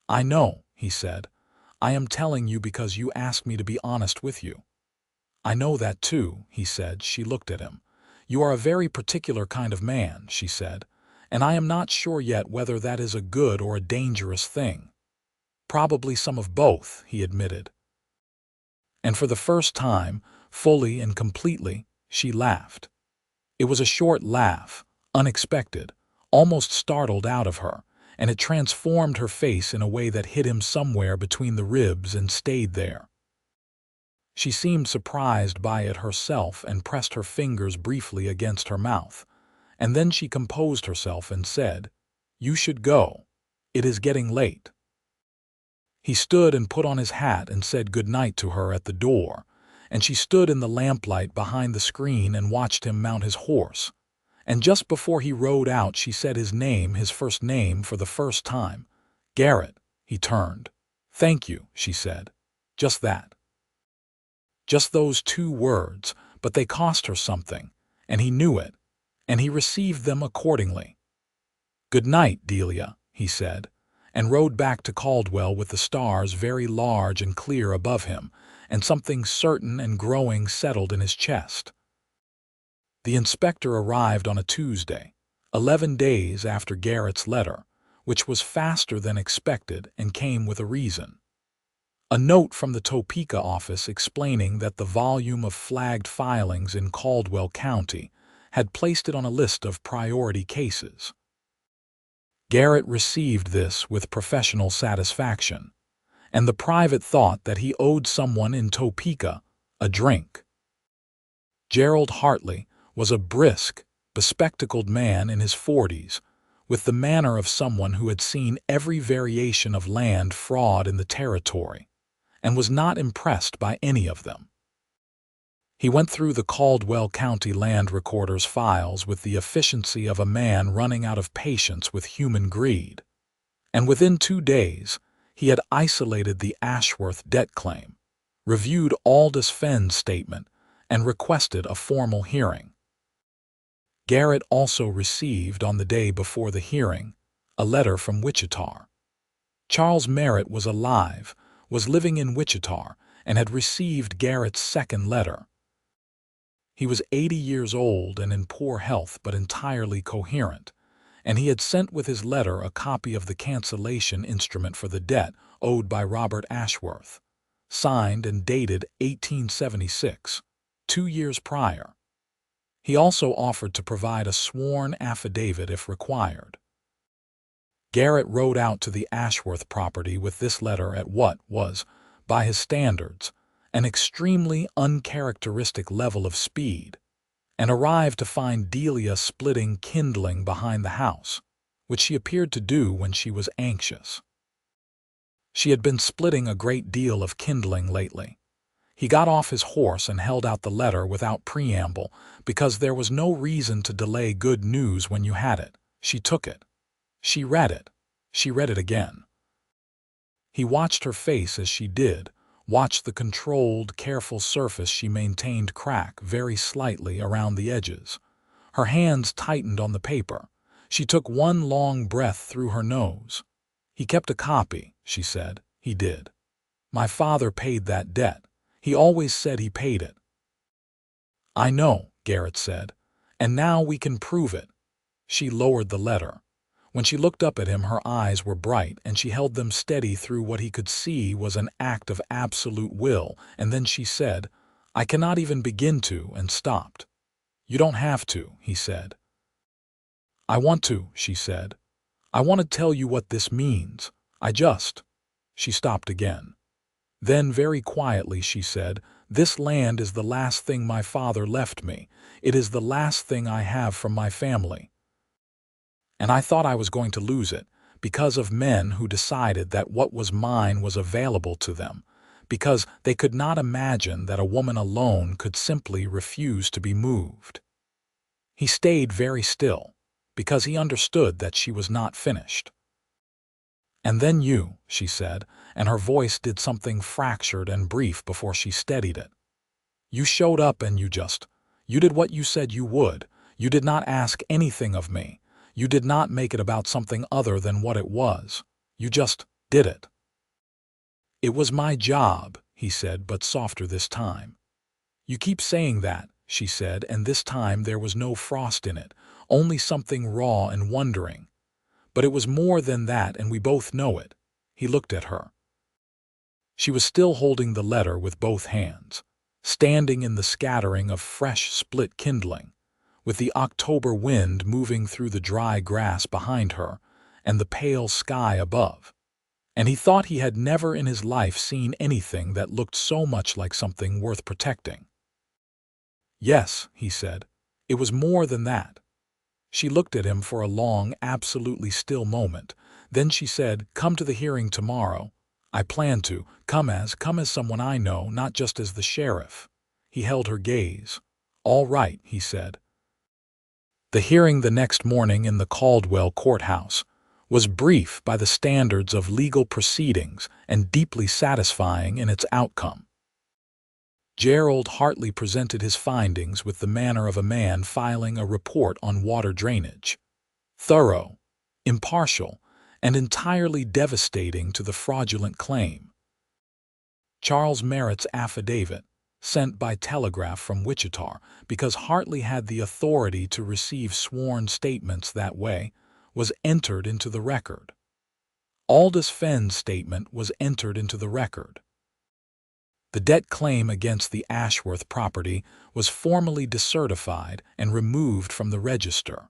"I know," he said. "I am telling you because you asked me to be honest with you." "I know that too," he said. She looked at him. "You are a very particular kind of man," she said, "and I am not sure yet whether that is a good or a dangerous thing." "Probably some of both," he admitted. And for the first time, fully and completely, she laughed. It was a short laugh, unexpected, almost startled out of her, and it transformed her face in a way that hit him somewhere between the ribs and stayed there. She seemed surprised by it herself and pressed her fingers briefly against her mouth, and then she composed herself and said, "You should go. It is getting late." He stood and put on his hat and said good night to her at the door, and she stood in the lamplight behind the screen and watched him mount his horse. And just before he rode out, she said his name, his first name, for the first time. "Garrett." He turned. "Thank you," she said. Just that. Just those two words, but they cost her something, and he knew it, and he received them accordingly. "Good night, Delia," he said, and rode back to Caldwell with the stars very large and clear above him, and something certain and growing settled in his chest. The inspector arrived on a Tuesday, 11 days after Garrett's letter, which was faster than expected and came with a reason. A note from the Topeka office explaining that the volume of flagged filings in Caldwell County had placed it on a list of priority cases. Garrett received this with professional satisfaction, and the private thought that he owed someone in Topeka a drink. Gerald Hartley was a brisk, bespectacled man in his 40s, with the manner of someone who had seen every variation of land fraud in the territory, and was not impressed by any of them. He went through the Caldwell County land recorder's files with the efficiency of a man running out of patience with human greed, and within 2 days he had isolated the Ashworth debt claim, reviewed Aldous Fenn's statement, and requested a formal hearing. Garrett also received, on the day before the hearing, a letter from Wichita. Charles Merritt was alive, was living in Wichita, and had received Garrett's second letter, He was 80 years old and in poor health but entirely coherent, and he had sent with his letter a copy of the cancellation instrument for the debt owed by Robert Ashworth, signed and dated 1876, 2 years prior. He also offered to provide a sworn affidavit if required. Garrett rode out to the Ashworth property with this letter at what was, by his standards, an extremely uncharacteristic level of speed, and arrived to find Delia splitting kindling behind the house, which she appeared to do when she was anxious. She had been splitting a great deal of kindling lately. He got off his horse and held out the letter without preamble, because there was no reason to delay good news when you had it. She took it. She read it. She read it again. He watched her face as she did, watched the controlled, careful surface she maintained crack very slightly around the edges. Her hands tightened on the paper. She took one long breath through her nose. "He kept a copy," she said. "He did. My father paid that debt. He always said he paid it." "I know," Garrett said, "and now we can prove it." She lowered the letter. When she looked up at him, her eyes were bright, and she held them steady through what he could see was an act of absolute will, and then she said, "I cannot even begin to," and stopped. "You don't have to," he said. "I want to," she said. "I want to tell you what this means. I just—" She stopped again. Then, very quietly, she said, "This land is the last thing my father left me. It is the last thing I have from my family. And I thought I was going to lose it, because of men who decided that what was mine was available to them, because they could not imagine that a woman alone could simply refuse to be moved." He stayed very still, because he understood that she was not finished. "And then you," she said, and her voice did something fractured and brief before she steadied it. "You showed up and you did what you said you would. You did not ask anything of me. You did not make it about something other than what it was. You just did it." "It was my job," he said, but softer this time. "You keep saying that," she said, and this time there was no frost in it, only something raw and wondering. "But it was more than that, and we both know it." He looked at her. She was still holding the letter with both hands, standing in the scattering of fresh split kindling, with the October wind moving through the dry grass behind her and the pale sky above. And he thought he had never in his life seen anything that looked so much like something worth protecting. "Yes," he said, "it was more than that." She looked at him for a long, absolutely still moment. Then she said, "Come to the hearing tomorrow. I plan to. Come as someone I know, not just as the sheriff." He held her gaze. "All right," he said. The hearing the next morning in the Caldwell courthouse was brief by the standards of legal proceedings and deeply satisfying in its outcome. Gerald Hartley presented his findings with the manner of a man filing a report on water drainage. Thorough, impartial, and entirely devastating to the fraudulent claim. Charles Merritt's affidavit, sent by telegraph from Wichita because Hartley had the authority to receive sworn statements that way, was entered into the record. Aldous Fenn's statement was entered into the record. The debt claim against the Ashworth property was formally decertified and removed from the register.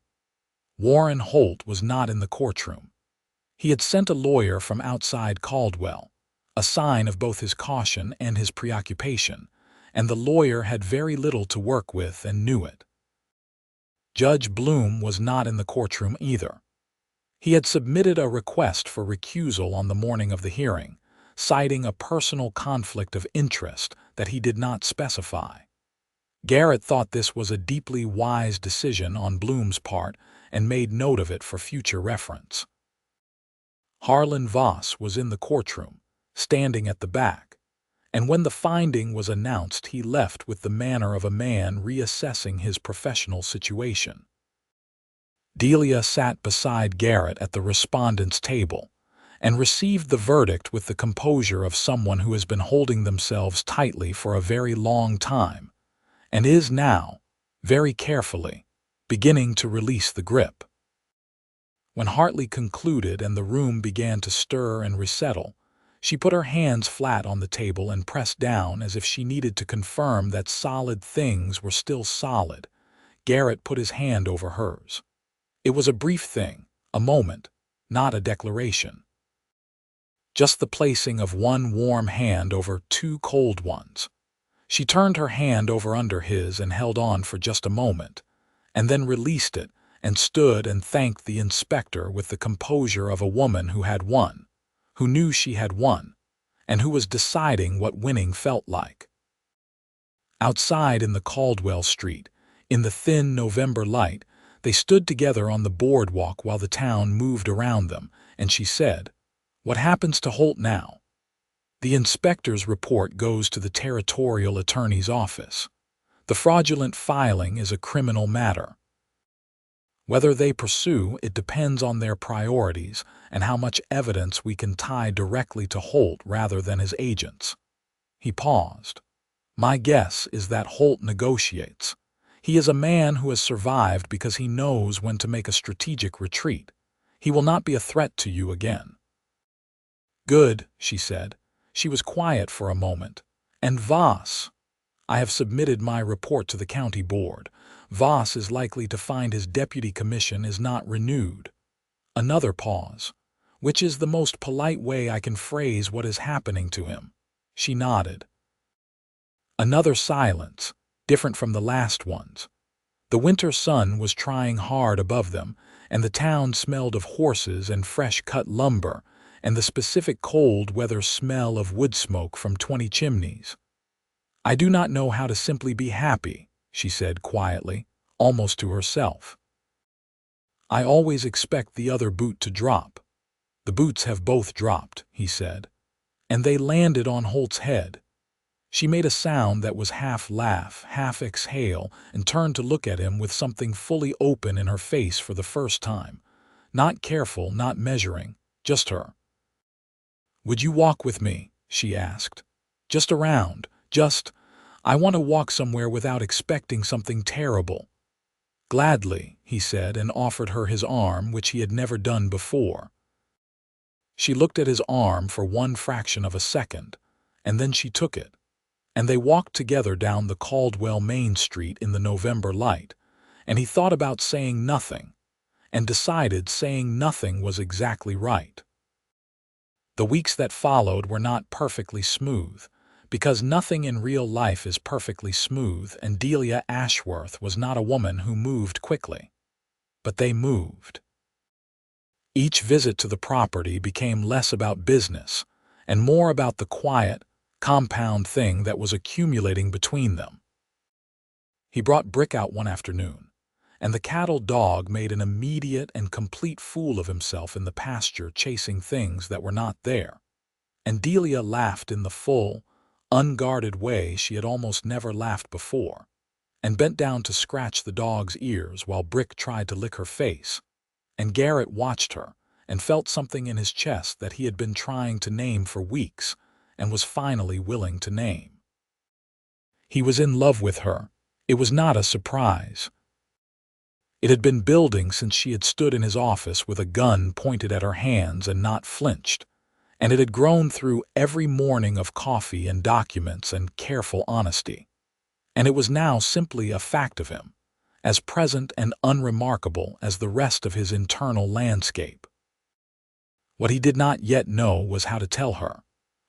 Warren Holt was not in the courtroom. He had sent a lawyer from outside Caldwell, a sign of both his caution and his preoccupation, and the lawyer had very little to work with and knew it. Judge Bloom was not in the courtroom either. He had submitted a request for recusal on the morning of the hearing, citing a personal conflict of interest that he did not specify. Garrett thought this was a deeply wise decision on Bloom's part and made note of it for future reference. Harlan Voss was in the courtroom, standing at the back, and when the finding was announced he left with the manner of a man reassessing his professional situation. Delia sat beside Garrett at the respondent's table and received the verdict with the composure of someone who has been holding themselves tightly for a very long time and is now, very carefully, beginning to release the grip. When Hartley concluded and the room began to stir and resettle, she put her hands flat on the table and pressed down as if she needed to confirm that solid things were still solid. Garrett put his hand over hers. It was a brief thing, a moment, not a declaration. Just the placing of one warm hand over two cold ones. She turned her hand over under his and held on for just a moment, and then released it and stood and thanked the inspector with the composure of a woman who had won, who knew she had won, and who was deciding what winning felt like. Outside in the Caldwell Street, in the thin November light, they stood together on the boardwalk while the town moved around them, and she said, "What happens to Holt now?" The inspector's report goes to the territorial attorney's office. The fraudulent filing is a criminal matter. Whether they pursue it depends on their priorities and how much evidence we can tie directly to Holt rather than his agents. He paused. My guess is that Holt negotiates. He is a man who has survived because he knows when to make a strategic retreat. He will not be a threat to you again. Good, she said. She was quiet for a moment. And Voss? I have submitted my report to the county board. Voss is likely to find his deputy commission is not renewed. Another pause. Which is the most polite way I can phrase what is happening to him? She nodded. Another silence, different from the last ones. The winter sun was trying hard above them, and the town smelled of horses and fresh-cut lumber, and the specific cold weather smell of wood smoke from 20 chimneys. I do not know how to simply be happy, she said quietly, almost to herself. I always expect the other boot to drop. The boots have both dropped, he said, and they landed on Holt's head. She made a sound that was half laugh, half exhale, and turned to look at him with something fully open in her face for the first time. Not careful, not measuring, just her. Would you walk with me? She asked. Just around, I want to walk somewhere without expecting something terrible. Gladly, he said, and offered her his arm, which he had never done before. She looked at his arm for one fraction of a second, and then she took it, and they walked together down the Caldwell Main Street in the November light, and he thought about saying nothing, and decided saying nothing was exactly right. The weeks that followed were not perfectly smooth, because nothing in real life is perfectly smooth, and Delia Ashworth was not a woman who moved quickly. But they moved. Each visit to the property became less about business and more about the quiet, compound thing that was accumulating between them. He brought Brick out one afternoon, and the cattle dog made an immediate and complete fool of himself in the pasture chasing things that were not there, and Delia laughed in the full, unguarded way she had almost never laughed before, and bent down to scratch the dog's ears while Brick tried to lick her face, and Garrett watched her and felt something in his chest that he had been trying to name for weeks and was finally willing to name. He was in love with her. It was not a surprise. It had been building since she had stood in his office with a gun pointed at her hands and not flinched, and it had grown through every morning of coffee and documents and careful honesty. And it was now simply a fact of him, as present and unremarkable as the rest of his internal landscape. What he did not yet know was how to tell her,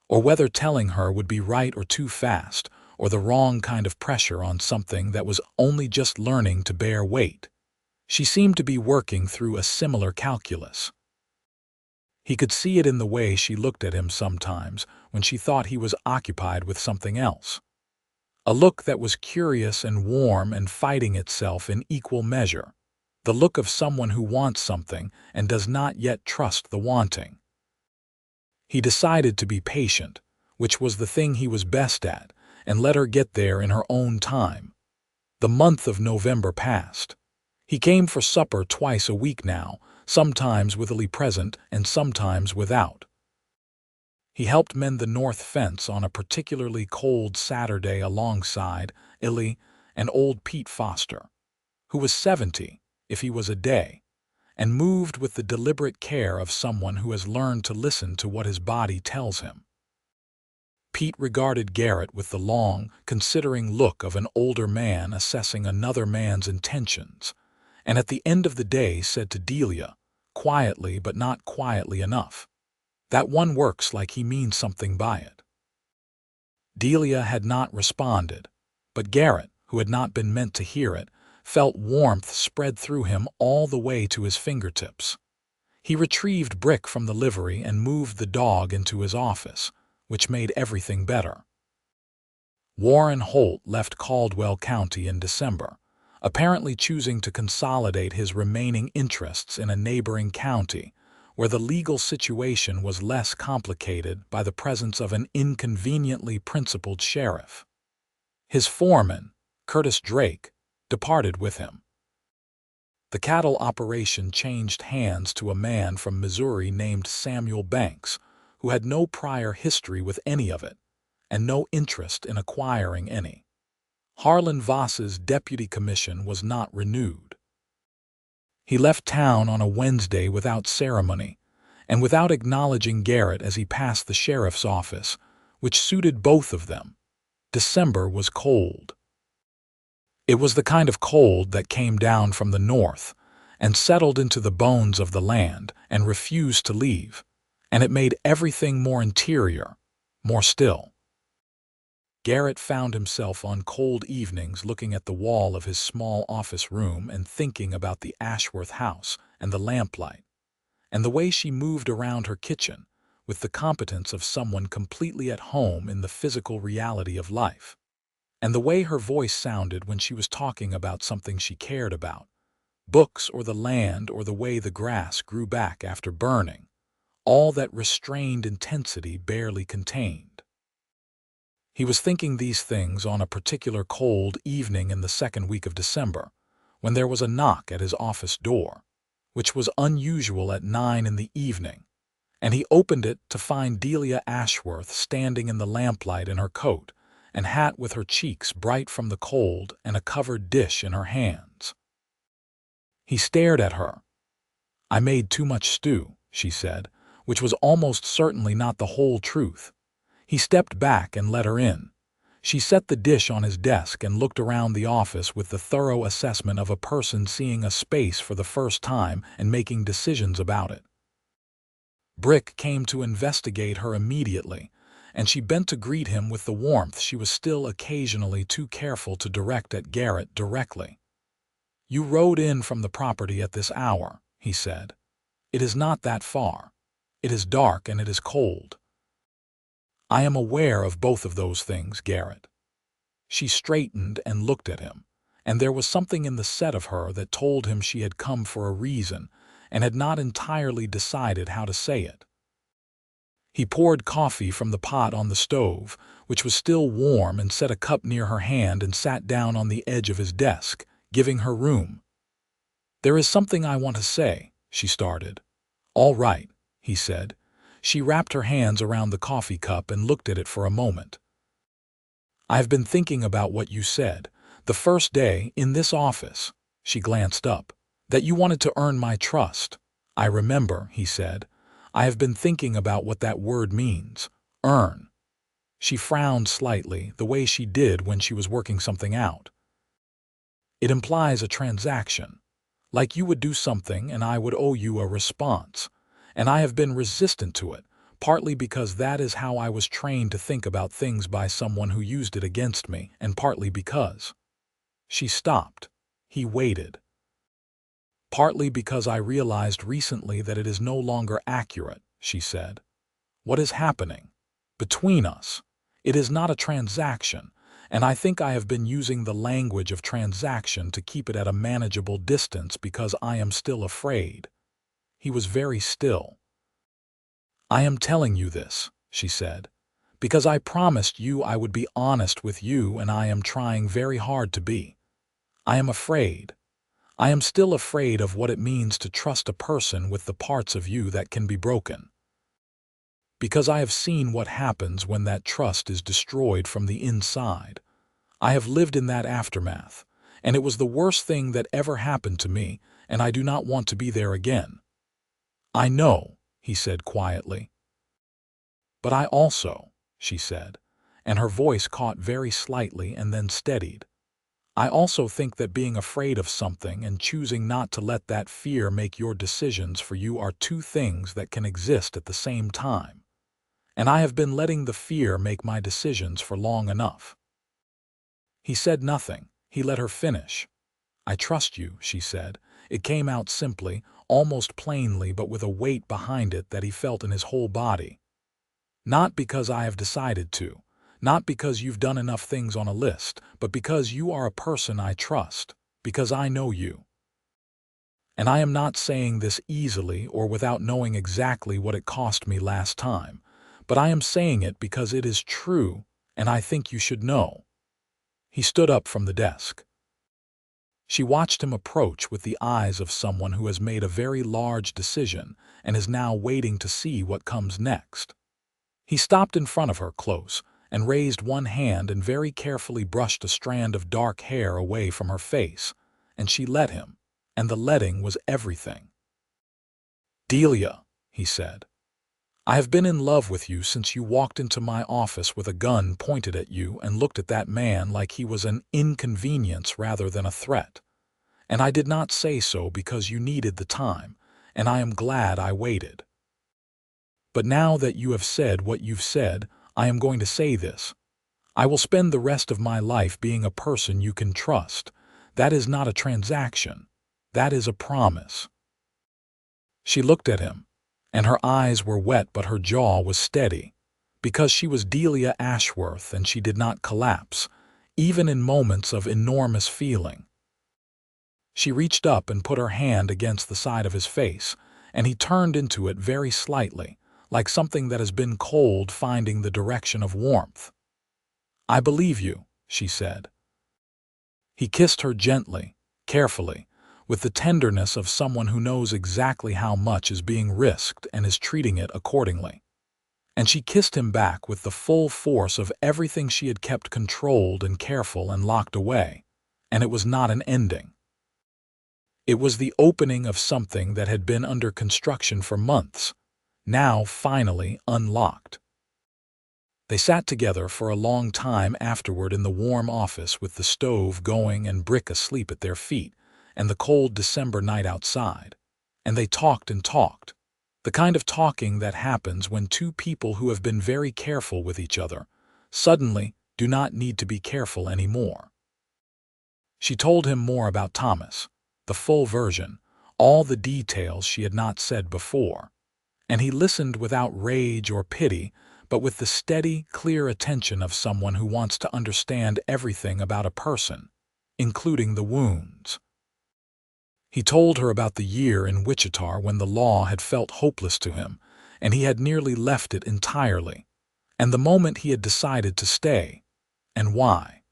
or whether telling her would be right or too fast, or the wrong kind of pressure on something that was only just learning to bear weight. She seemed to be working through a similar calculus. He could see it in the way she looked at him sometimes when she thought he was occupied with something else. A look that was curious and warm and fighting itself in equal measure. The look of someone who wants something and does not yet trust the wanting. He decided to be patient, which was the thing he was best at, and let her get there in her own time. The month of November passed. He came for supper twice a week now, sometimes with Illy present and sometimes without. He helped mend the north fence on a particularly cold Saturday alongside Illy, and old Pete Foster, who was 70 if he was a day, and moved with the deliberate care of someone who has learned to listen to what his body tells him. Pete regarded Garrett with the long, considering look of an older man assessing another man's intentions, and at the end of the day said to Delia, quietly but not quietly enough, "That one works like he means something by it." Delia had not responded, but Garrett, who had not been meant to hear it, felt warmth spread through him all the way to his fingertips. He retrieved Brick from the livery and moved the dog into his office, which made everything better. Warren Holt left Caldwell County in December, apparently choosing to consolidate his remaining interests in a neighboring county, where the legal situation was less complicated by the presence of an inconveniently principled sheriff. His foreman, Curtis Drake, departed with him. The cattle operation changed hands to a man from Missouri named Samuel Banks, who had no prior history with any of it, and no interest in acquiring any. Harlan Voss's deputy commission was not renewed. He left town on a Wednesday without ceremony, and without acknowledging Garrett as he passed the sheriff's office, which suited both of them. December was cold. It was the kind of cold that came down from the north and settled into the bones of the land and refused to leave, and it made everything more interior, more still. Garrett found himself on cold evenings looking at the wall of his small office room and thinking about the Ashworth house and the lamplight, and the way she moved around her kitchen with the competence of someone completely at home in the physical reality of life, and the way her voice sounded when she was talking about something she cared about, books or the land or the way the grass grew back after burning, all that restrained intensity barely contained. He was thinking these things on a particular cold evening in the second week of December, when there was a knock at his office door, which was unusual at 9 in the evening, and he opened it to find Delia Ashworth standing in the lamplight in her coat and hat with her cheeks bright from the cold and a covered dish in her hands. He stared at her. "I made too much stew," she said, which was almost certainly not the whole truth. He stepped back and let her in. She set the dish on his desk and looked around the office with the thorough assessment of a person seeing a space for the first time and making decisions about it. Brick came to investigate her immediately, and she bent to greet him with the warmth she was still occasionally too careful to direct at Garrett directly. "You rode in from the property at this hour," he said. "It is not that far. It is dark and it is cold." "I am aware of both of those things, Garrett." She straightened and looked at him, and there was something in the set of her that told him she had come for a reason and had not entirely decided how to say it. He poured coffee from the pot on the stove, which was still warm, and set a cup near her hand and sat down on the edge of his desk, giving her room. "There is something I want to say," she started. "All right," he said. She wrapped her hands around the coffee cup and looked at it for a moment. "I have been thinking about what you said, the first day in this office." She glanced up. "That you wanted to earn my trust." "I remember," he said. "I have been thinking about what that word means. Earn." She frowned slightly, the way she did when she was working something out. "It implies a transaction. Like you would do something and I would owe you a response. And I have been resistant to it, partly because that is how I was trained to think about things by someone who used it against me, and partly because—" She stopped. He waited. "Partly because I realized recently that it is no longer accurate," she said. "What is happening between us? It is not a transaction, and I think I have been using the language of transaction to keep it at a manageable distance because I am still afraid." He was very still. "I am telling you this," she said, "because I promised you I would be honest with you, and I am trying very hard to be. I am afraid. I am still afraid of what it means to trust a person with the parts of you that can be broken. Because I have seen what happens when that trust is destroyed from the inside. I have lived in that aftermath, and it was the worst thing that ever happened to me, and I do not want to be there again." "I know," he said quietly. "But I also," she said, and her voice caught very slightly and then steadied. "I also think that being afraid of something and choosing not to let that fear make your decisions for you are two things that can exist at the same time. And I have been letting the fear make my decisions for long enough." He said nothing. He let her finish. "I trust you," she said. It came out simply, almost plainly, but with a weight behind it that he felt in his whole body. "Not because I have decided to. Not because you've done enough things on a list, but because you are a person I trust, because I know you. And I am not saying this easily or without knowing exactly what it cost me last time, but I am saying it because it is true, and I think you should know." He stood up from the desk. She watched him approach with the eyes of someone who has made a very large decision and is now waiting to see what comes next. He stopped in front of her close and raised one hand and very carefully brushed a strand of dark hair away from her face, and she let him, and the letting was everything. "Delia," he said, "I have been in love with you since you walked into my office with a gun pointed at you and looked at that man like he was an inconvenience rather than a threat. And I did not say so because you needed the time, and I am glad I waited. But now that you have said what you've said, I am going to say this. I will spend the rest of my life being a person you can trust. That is not a transaction. That is a promise." She looked at him, and her eyes were wet but her jaw was steady, because she was Delia Ashworth and she did not collapse, even in moments of enormous feeling. She reached up and put her hand against the side of his face, and he turned into it very slightly, like something that has been cold finding the direction of warmth. "I believe you," she said. He kissed her gently, carefully, with the tenderness of someone who knows exactly how much is being risked and is treating it accordingly. And she kissed him back with the full force of everything she had kept controlled and careful and locked away, and it was not an ending. It was the opening of something that had been under construction for months, now finally unlocked. They sat together for a long time afterward in the warm office with the stove going and Brick asleep at their feet, and the cold December night outside. And they talked and talked, the kind of talking that happens when two people who have been very careful with each other suddenly do not need to be careful anymore. She told him more about Thomas, the full version, all the details she had not said before, and he listened without rage or pity, but with the steady, clear attention of someone who wants to understand everything about a person, including the wounds. He told her about the year in Wichita when the law had felt hopeless to him, and he had nearly left it entirely, and the moment he had decided to stay, and why.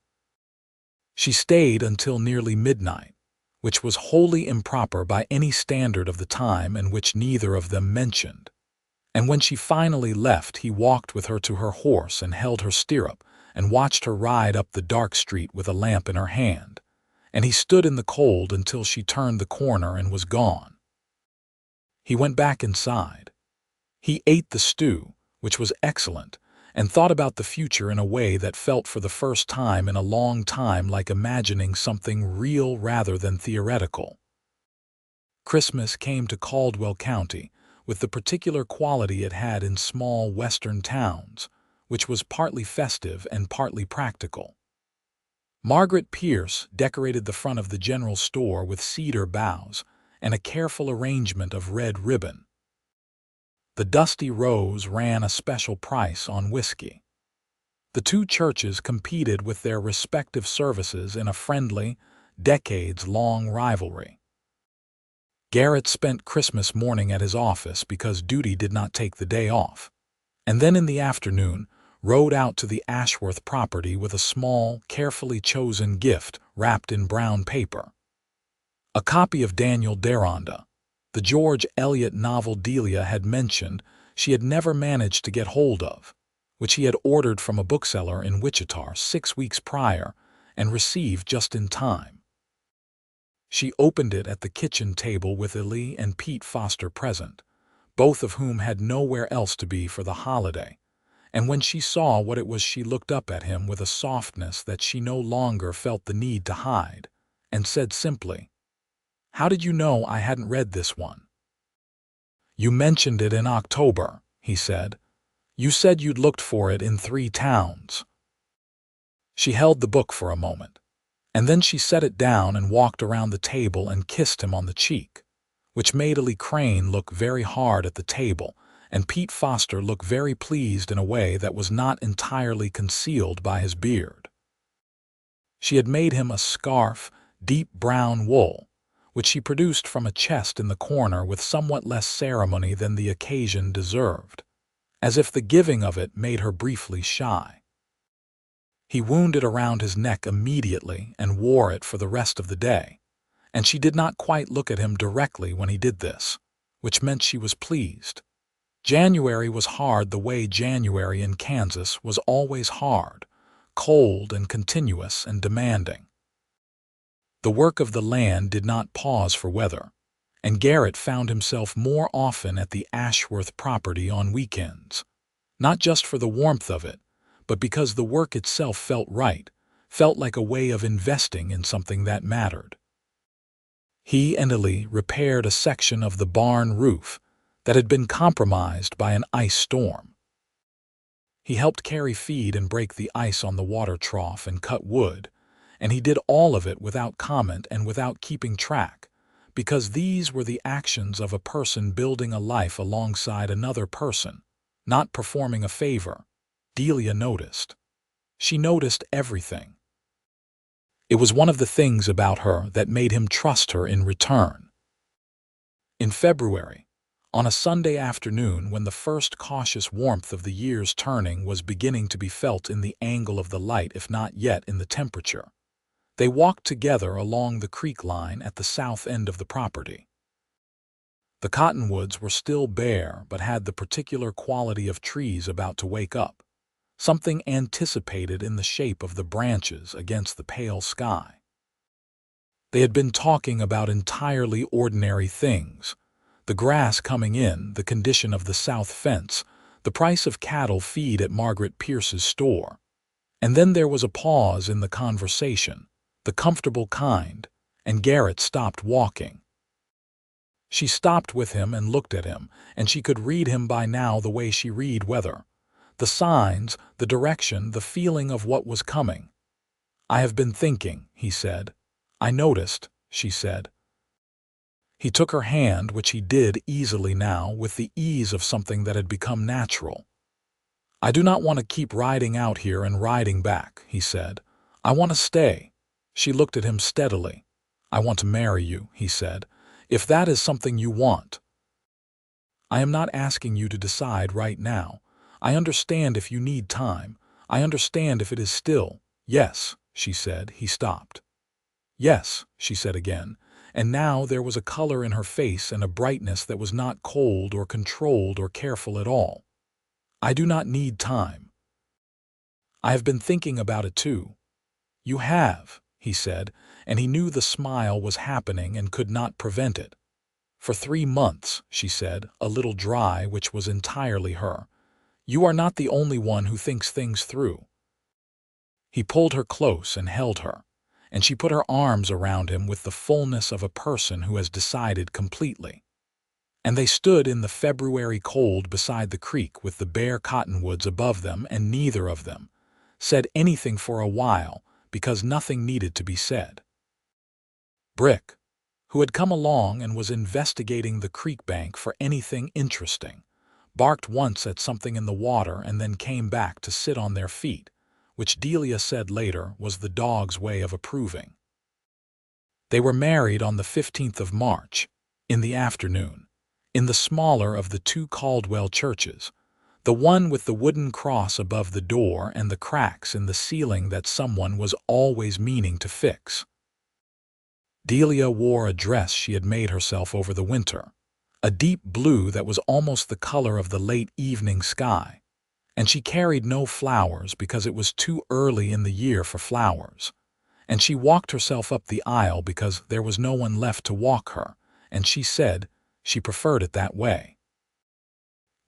She stayed until nearly midnight, which was wholly improper by any standard of the time and which neither of them mentioned. And when she finally left, he walked with her to her horse and held her stirrup and watched her ride up the dark street with a lamp in her hand, and he stood in the cold until she turned the corner and was gone. He went back inside. He ate the stew, which was excellent, and thought about the future in a way that felt for the first time in a long time like imagining something real rather than theoretical. Christmas came to Caldwell County with the particular quality it had in small western towns, which was partly festive and partly practical. Margaret Pierce decorated the front of the general store with cedar boughs and a careful arrangement of red ribbon. The Dusty Rose ran a special price on whiskey. The two churches competed with their respective services in a friendly, decades-long rivalry. Garrett spent Christmas morning at his office because duty did not take the day off, and then in the afternoon rode out to the Ashworth property with a small, carefully chosen gift wrapped in brown paper. A copy of Daniel Deronda, the George Eliot novel Delia had mentioned she had never managed to get hold of, which he had ordered from a bookseller in Wichita 6 weeks prior, and received just in time. She opened it at the kitchen table with Ellie and Pete Foster present, both of whom had nowhere else to be for the holiday, and when she saw what it was she looked up at him with a softness that she no longer felt the need to hide, and said simply, "How did you know I hadn't read this one?" "You mentioned it in October," he said. "You said you'd looked for it in 3 towns." She held the book for a moment, and then she set it down and walked around the table and kissed him on the cheek, which made Ellie Crane look very hard at the table, and Pete Foster look very pleased in a way that was not entirely concealed by his beard. She had made him a scarf, deep brown wool, which she produced from a chest in the corner with somewhat less ceremony than the occasion deserved, as if the giving of it made her briefly shy. He wound it around his neck immediately and wore it for the rest of the day, and she did not quite look at him directly when he did this, which meant she was pleased. January was hard the way January in Kansas was always hard, cold and continuous and demanding. The work of the land did not pause for weather, and Garrett found himself more often at the Ashworth property on weekends, not just for the warmth of it, but because the work itself felt right, felt like a way of investing in something that mattered. He and Ellie repaired a section of the barn roof that had been compromised by an ice storm. He helped carry feed and break the ice on the water trough and cut wood, and he did all of it without comment and without keeping track, because these were the actions of a person building a life alongside another person, not performing a favor. Delia noticed. She noticed everything. It was one of the things about her that made him trust her in return. In February, on a Sunday afternoon when the first cautious warmth of the year's turning was beginning to be felt in the angle of the light if not yet in the temperature, they walked together along the creek line at the south end of the property. The cottonwoods were still bare but had the particular quality of trees about to wake up, something anticipated in the shape of the branches against the pale sky. They had been talking about entirely ordinary things: the grass coming in, the condition of the south fence, the price of cattle feed at Margaret Pierce's store. And then there was a pause in the conversation, the comfortable kind, and Garrett stopped walking. She stopped with him and looked at him, and she could read him by now the way she read weather. The signs, the direction, the feeling of what was coming. "I have been thinking," he said. "I noticed," she said. He took her hand, which he did easily now, with the ease of something that had become natural. "I do not want to keep riding out here and riding back," he said. "I want to stay." She looked at him steadily. "I want to marry you," he said, "if that is something you want. I am not asking you to decide right now. I understand if you need time. I understand if it is still." "Yes," she said. He stopped. "Yes," she said again, and now there was a color in her face and a brightness that was not cold or controlled or careful at all. "I do not need time. I have been thinking about it too." "You have," he said, and he knew the smile was happening and could not prevent it. "For 3 months," she said, a little dry, which was entirely her. "You are not the only one who thinks things through." He pulled her close and held her, and she put her arms around him with the fullness of a person who has decided completely. And they stood in the February cold beside the creek with the bare cottonwoods above them, and neither of them said anything for a while because nothing needed to be said. Brick, who had come along and was investigating the creek bank for anything interesting, barked once at something in the water and then came back to sit on their feet, which Delia said later was the dog's way of approving. They were married on the 15th of March, in the afternoon, in the smaller of the 2 Caldwell churches, the one with the wooden cross above the door and the cracks in the ceiling that someone was always meaning to fix. Delia wore a dress she had made herself over the winter, a deep blue that was almost the color of the late evening sky, and she carried no flowers because it was too early in the year for flowers, and she walked herself up the aisle because there was no one left to walk her, and she said she preferred it that way.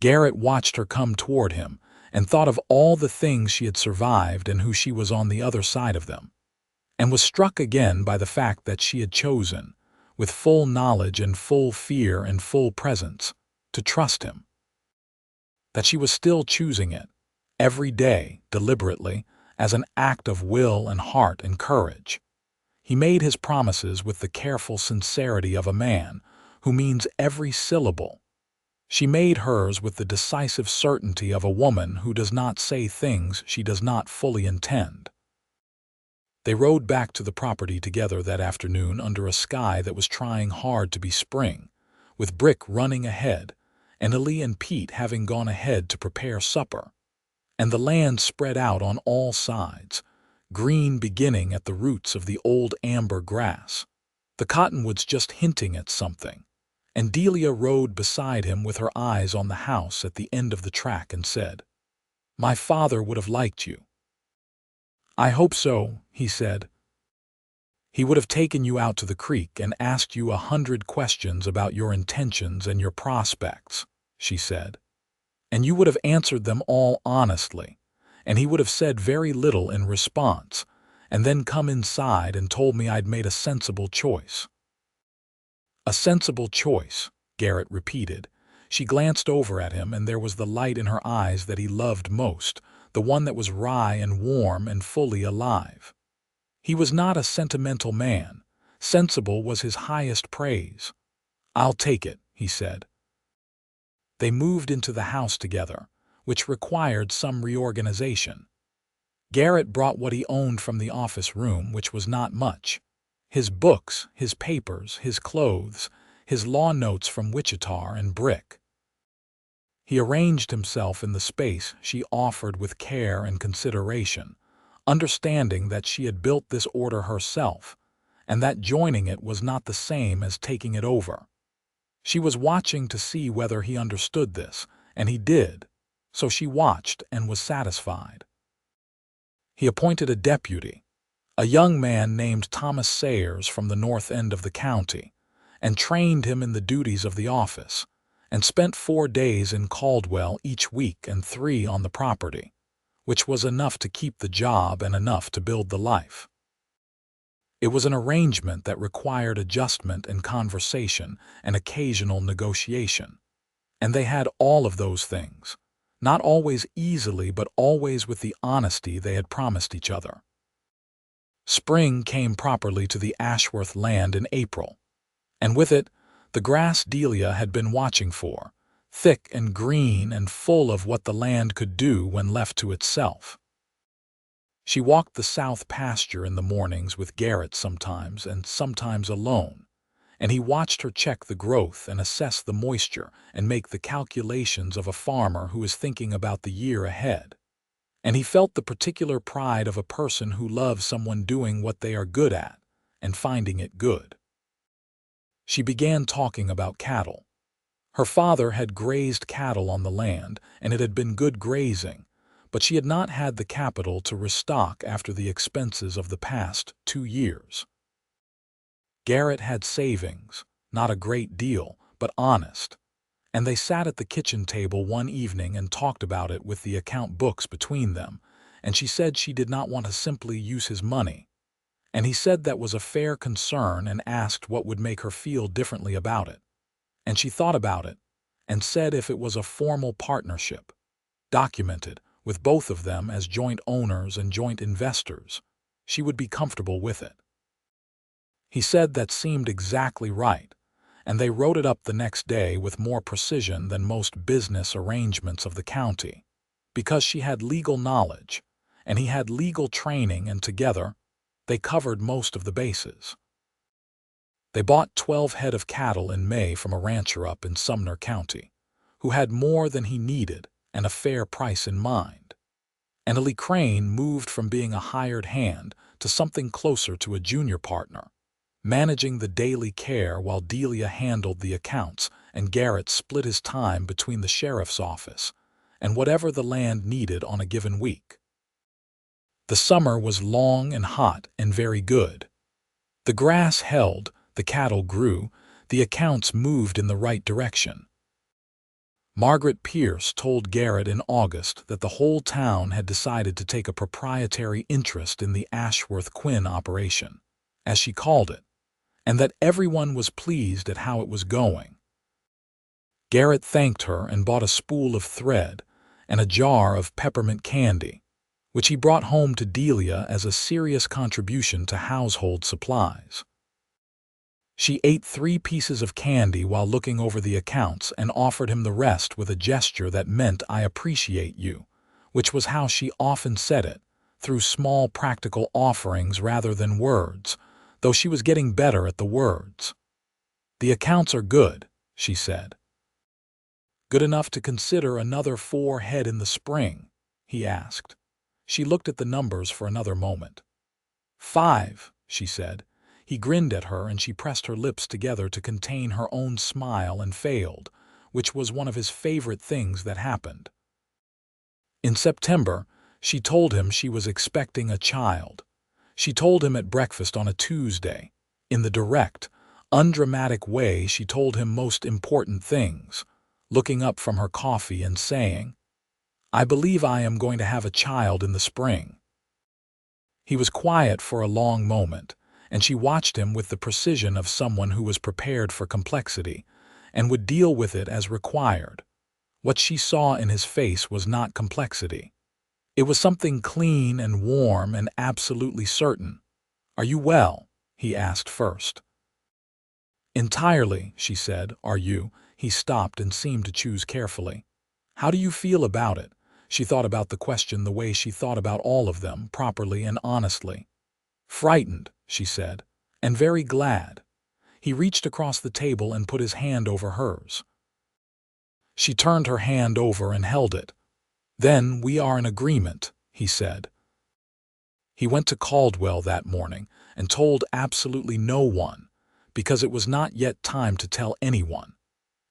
Garrett watched her come toward him and thought of all the things she had survived and who she was on the other side of them, and was struck again by the fact that she had chosen, with full knowledge and full fear and full presence, to trust him. That she was still choosing it, every day, deliberately, as an act of will and heart and courage. He made his promises with the careful sincerity of a man who means every syllable. She made hers with the decisive certainty of a woman who does not say things she does not fully intend. They rode back to the property together that afternoon under a sky that was trying hard to be spring, with Brick running ahead, and Ellie and Pete having gone ahead to prepare supper, and the land spread out on all sides, green beginning at the roots of the old amber grass, the cottonwoods just hinting at something, and Delia rode beside him with her eyes on the house at the end of the track and said, "My father would have liked you." "I hope so," he said. "He would have taken you out to the creek and asked you 100 questions about your intentions and your prospects," she said. "And you would have answered them all honestly, and he would have said very little in response, and then come inside and told me I'd made a sensible choice." "A sensible choice," Garrett repeated. She glanced over at him, and there was the light in her eyes that he loved most, the one that was wry and warm and fully alive. He was not a sentimental man. Sensible was his highest praise. "I'll take it," he said. They moved into the house together, which required some reorganization. Garrett brought what he owned from the office room, which was not much: his books, his papers, his clothes, his law notes from Wichita and Brick. He arranged himself in the space she offered with care and consideration, understanding that she had built this order herself, and that joining it was not the same as taking it over. She was watching to see whether he understood this, and he did, so she watched and was satisfied. He appointed a deputy, a young man named Thomas Sayers from the north end of the county, and trained him in the duties of the office, and spent 4 days in Caldwell each week and 3 on the property, which was enough to keep the job and enough to build the life. It was an arrangement that required adjustment and conversation and occasional negotiation, and they had all of those things, not always easily but always with the honesty they had promised each other. Spring came properly to the Ashworth land in April, and with it the grass Delia had been watching for, thick and green and full of what the land could do when left to itself. She walked the south pasture in the mornings with Garrett sometimes and sometimes alone, and he watched her check the growth and assess the moisture and make the calculations of a farmer who is thinking about the year ahead. And he felt the particular pride of a person who loves someone doing what they are good at and finding it good. She began talking about cattle. Her father had grazed cattle on the land, and it had been good grazing, but she had not had the capital to restock after the expenses of the past 2 years. Garrett had savings, not a great deal, but honest, and they sat at the kitchen table one evening and talked about it with the account books between them, and she said she did not want to simply use his money, and he said that was a fair concern and asked what would make her feel differently about it. And she thought about it and said if it was a formal partnership, documented, with both of them as joint owners and joint investors, she would be comfortable with it. He said that seemed exactly right, and they wrote it up the next day with more precision than most business arrangements of the county, because she had legal knowledge, and he had legal training, and together they covered most of the bases. They bought 12 head of cattle in May from a rancher up in Sumner County, who had more than he needed and a fair price in mind. And Ellie Crane moved from being a hired hand to something closer to a junior partner, managing the daily care while Delia handled the accounts and Garrett split his time between the sheriff's office and whatever the land needed on a given week. The summer was long and hot and very good. The grass held, the cattle grew, the accounts moved in the right direction. Margaret Pierce told Garrett in August that the whole town had decided to take a proprietary interest in the Ashworth Quinn operation, as she called it, and that everyone was pleased at how it was going. Garrett thanked her and bought a spool of thread and a jar of peppermint candy, which he brought home to Delia as a serious contribution to household supplies. She ate 3 pieces of candy while looking over the accounts and offered him the rest with a gesture that meant "I appreciate you," which was how she often said it, through small practical offerings rather than words, though she was getting better at the words. "The accounts are good," she said. "Good enough to consider another 4 head in the spring?" he asked. She looked at the numbers for another moment. "5," she said. He grinned at her and she pressed her lips together to contain her own smile and failed, which was one of his favorite things that happened. In September, she told him she was expecting a child. She told him at breakfast on a Tuesday. In the direct, undramatic way she told him most important things, looking up from her coffee and saying, "I believe I am going to have a child in the spring." He was quiet for a long moment, and she watched him with the precision of someone who was prepared for complexity and would deal with it as required. What she saw in his face was not complexity. It was something clean and warm and absolutely certain. "Are you well?" he asked first. "Entirely," she said. "Are you?" He stopped and seemed to choose carefully. "How do you feel about it?" She thought about the question the way she thought about all of them, properly and honestly. "Frightened," she said, "and very glad." He reached across the table and put his hand over hers. She turned her hand over and held it. "Then we are in agreement," he said. He went to Caldwell that morning and told absolutely no one, because it was not yet time to tell anyone.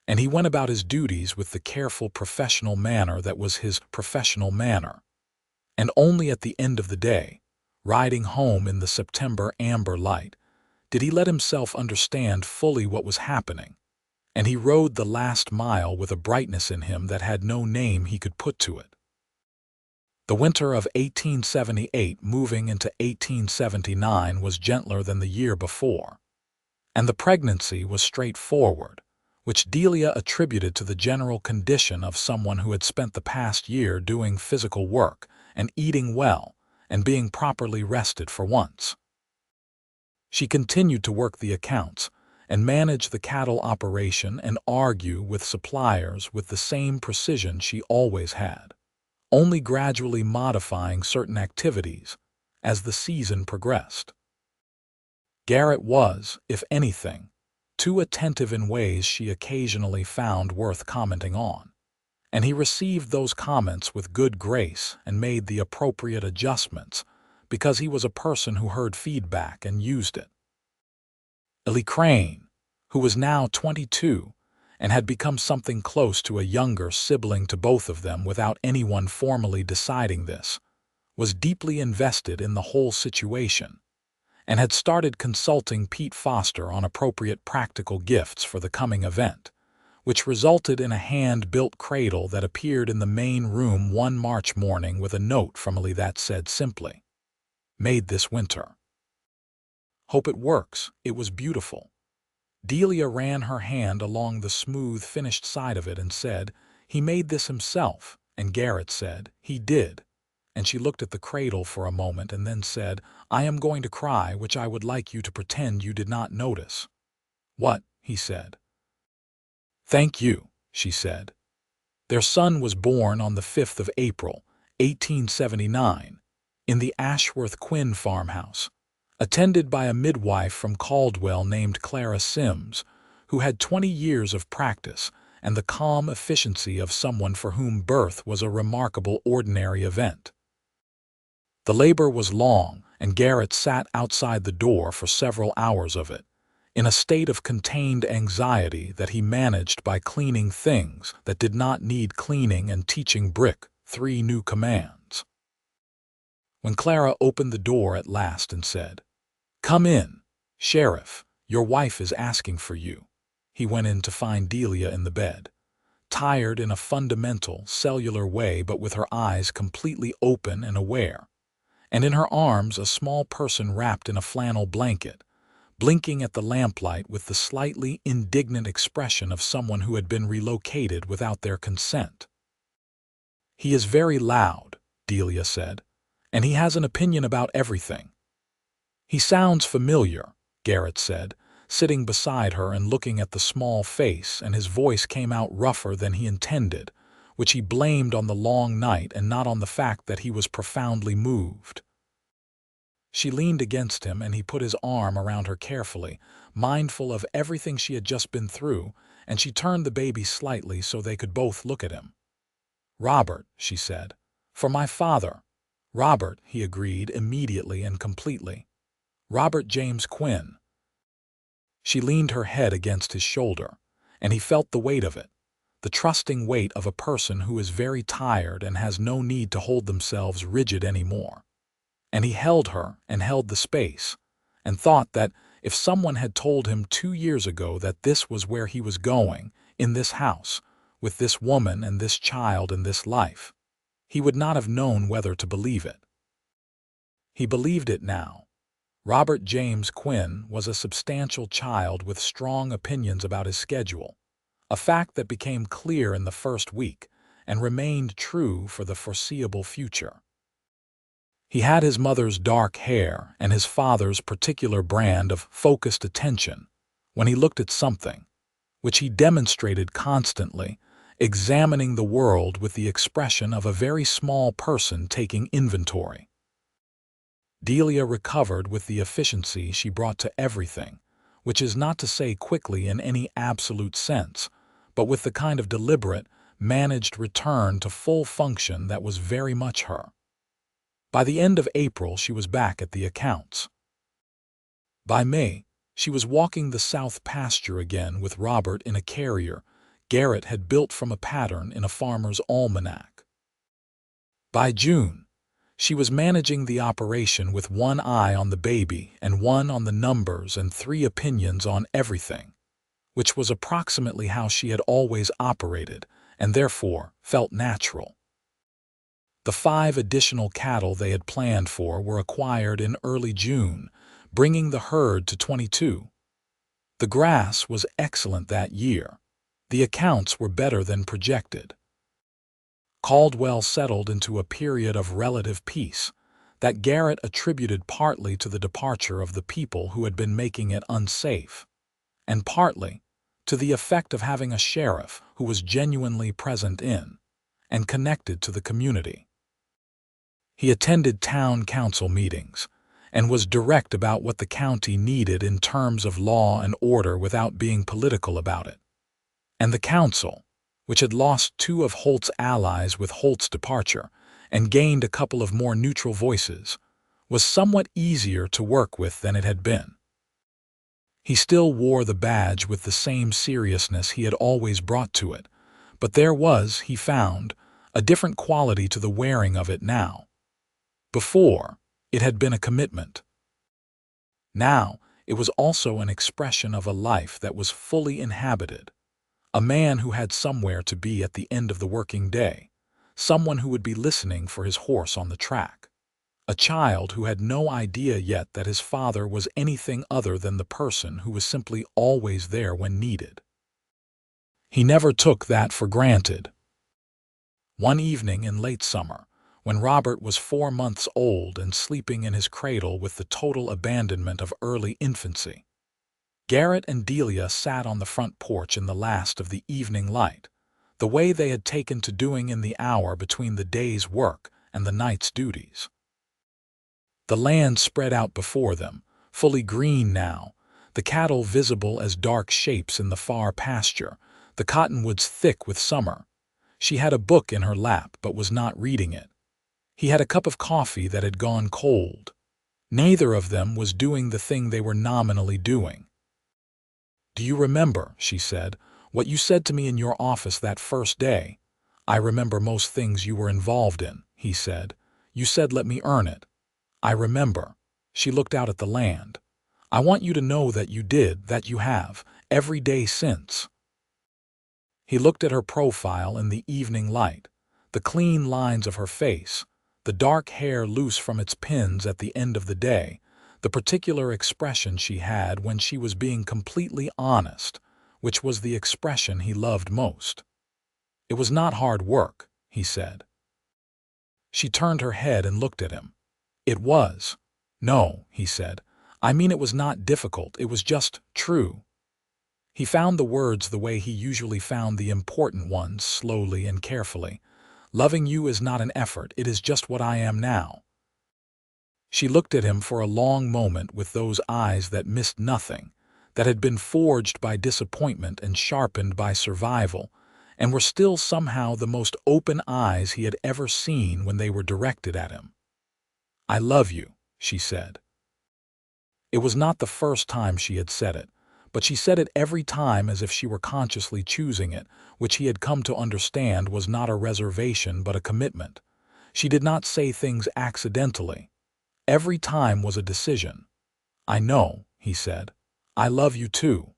And he went about his duties with the careful professional manner that was his professional manner. And only at the end of the day, riding home in the September amber light, did he let himself understand fully what was happening, and he rode the last mile with a brightness in him that had no name he could put to it. The winter of 1878 moving into 1879 was gentler than the year before, and the pregnancy was straightforward, which Delia attributed to the general condition of someone who had spent the past year doing physical work and eating well and being properly rested for once. She continued to work the accounts and manage the cattle operation and argue with suppliers with the same precision she always had, only gradually modifying certain activities as the season progressed. Garrett was, if anything, too attentive in ways she occasionally found worth commenting on, and he received those comments with good grace and made the appropriate adjustments because he was a person who heard feedback and used it. Ellie Crane, who was now 22 and had become something close to a younger sibling to both of them without anyone formally deciding this, was deeply invested in the whole situation and had started consulting Pete Foster on appropriate practical gifts for the coming event, which resulted in a hand-built cradle that appeared in the main room one March morning with a note from Ellie that said simply, "Made this winter. Hope it works." It was beautiful. Delia ran her hand along the smooth, finished side of it and said, "He made this himself," and Garrett said, "He did." And she looked at the cradle for a moment and then said, "I am going to cry, which I would like you to pretend you did not notice." "What?" he said. "Thank you," she said. Their son was born on the 5th of April, 1879, in the Ashworth Quinn farmhouse, attended by a midwife from Caldwell named Clara Sims, who had 20 years of practice and the calm efficiency of someone for whom birth was a remarkable ordinary event. The labor was long, and Garrett sat outside the door for several hours of it, in a state of contained anxiety that he managed by cleaning things that did not need cleaning and teaching Brick 3 new commands. When Clara opened the door at last and said, "Come in, Sheriff, your wife is asking for you," he went in to find Delia in the bed, tired in a fundamental, cellular way but with her eyes completely open and aware, and in her arms a small person wrapped in a flannel blanket, blinking at the lamplight with the slightly indignant expression of someone who had been relocated without their consent. "He is very loud," Delia said, "and he has an opinion about everything." "He sounds familiar," Garrett said, sitting beside her and looking at the small face, and his voice came out rougher than he intended, which he blamed on the long night and not on the fact that he was profoundly moved. She leaned against him and he put his arm around her carefully, mindful of everything she had just been through, and she turned the baby slightly so they could both look at him. "Robert," she said. "For my father." "Robert," he agreed immediately and completely. "Robert James Quinn." She leaned her head against his shoulder, and he felt the weight of it, the trusting weight of a person who is very tired and has no need to hold themselves rigid anymore. And he held her and held the space, and thought that if someone had told him 2 years ago that this was where he was going, in this house, with this woman and this child and this life, he would not have known whether to believe it. He believed it now. Robert James Quinn was a substantial child with strong opinions about his schedule, a fact that became clear in the first week and remained true for the foreseeable future. He had his mother's dark hair and his father's particular brand of focused attention when he looked at something, which he demonstrated constantly, examining the world with the expression of a very small person taking inventory. Delia recovered with the efficiency she brought to everything, which is not to say quickly in any absolute sense, but with the kind of deliberate, managed return to full function that was very much her. By the end of April, she was back at the accounts. By May, she was walking the south pasture again with Robert in a carrier Garrett had built from a pattern in a farmer's almanac. By June, she was managing the operation with one eye on the baby and one on the numbers and 3 opinions on everything, which was approximately how she had always operated and therefore felt natural. The 5 additional cattle they had planned for were acquired in early June, bringing the herd to 22. The grass was excellent that year. The accounts were better than projected. Caldwell settled into a period of relative peace that Garrett attributed partly to the departure of the people who had been making it unsafe, and partly to the effect of having a sheriff who was genuinely present in and connected to the community. He attended town council meetings and was direct about what the county needed in terms of law and order without being political about it. And the council, which had lost 2 of Holt's allies with Holt's departure and gained a couple of more neutral voices, was somewhat easier to work with than it had been. He still wore the badge with the same seriousness he had always brought to it, but there was, he found, a different quality to the wearing of it now. Before, it had been a commitment. Now, it was also an expression of a life that was fully inhabited, a man who had somewhere to be at the end of the working day, someone who would be listening for his horse on the track, a child who had no idea yet that his father was anything other than the person who was simply always there when needed. He never took that for granted. One evening in late summer, when Robert was 4 months old and sleeping in his cradle with the total abandonment of early infancy, Garrett and Delia sat on the front porch in the last of the evening light, the way they had taken to doing in the hour between the day's work and the night's duties. The land spread out before them, fully green now, the cattle visible as dark shapes in the far pasture, the cottonwoods thick with summer. She had a book in her lap but was not reading it. He had a cup of coffee that had gone cold. Neither of them was doing the thing they were nominally doing. "Do you remember," she said, "what you said to me in your office that first day?" "I remember most things you were involved in," he said. "You said let me earn it. I remember. She looked out at the land. I want you to know that you did, that you have, every day since. He looked at her profile in the evening light, the clean lines of her face, the dark hair loose from its pins at the end of the day, the particular expression she had when she was being completely honest, which was the expression he loved most. It was not hard work, he said. She turned her head and looked at him. It was. No, he said. I mean, it was not difficult, it was just true. He found the words the way he usually found the important ones, slowly and carefully. Loving you is not an effort, it is just what I am now. She looked at him for a long moment with those eyes that missed nothing, that had been forged by disappointment and sharpened by survival, and were still somehow the most open eyes he had ever seen when they were directed at him. I love you, she said. It was not the first time she had said it, but she said it every time as if she were consciously choosing it, which he had come to understand was not a reservation but a commitment. She did not say things accidentally. Every time was a decision. I know, he said. I love you too.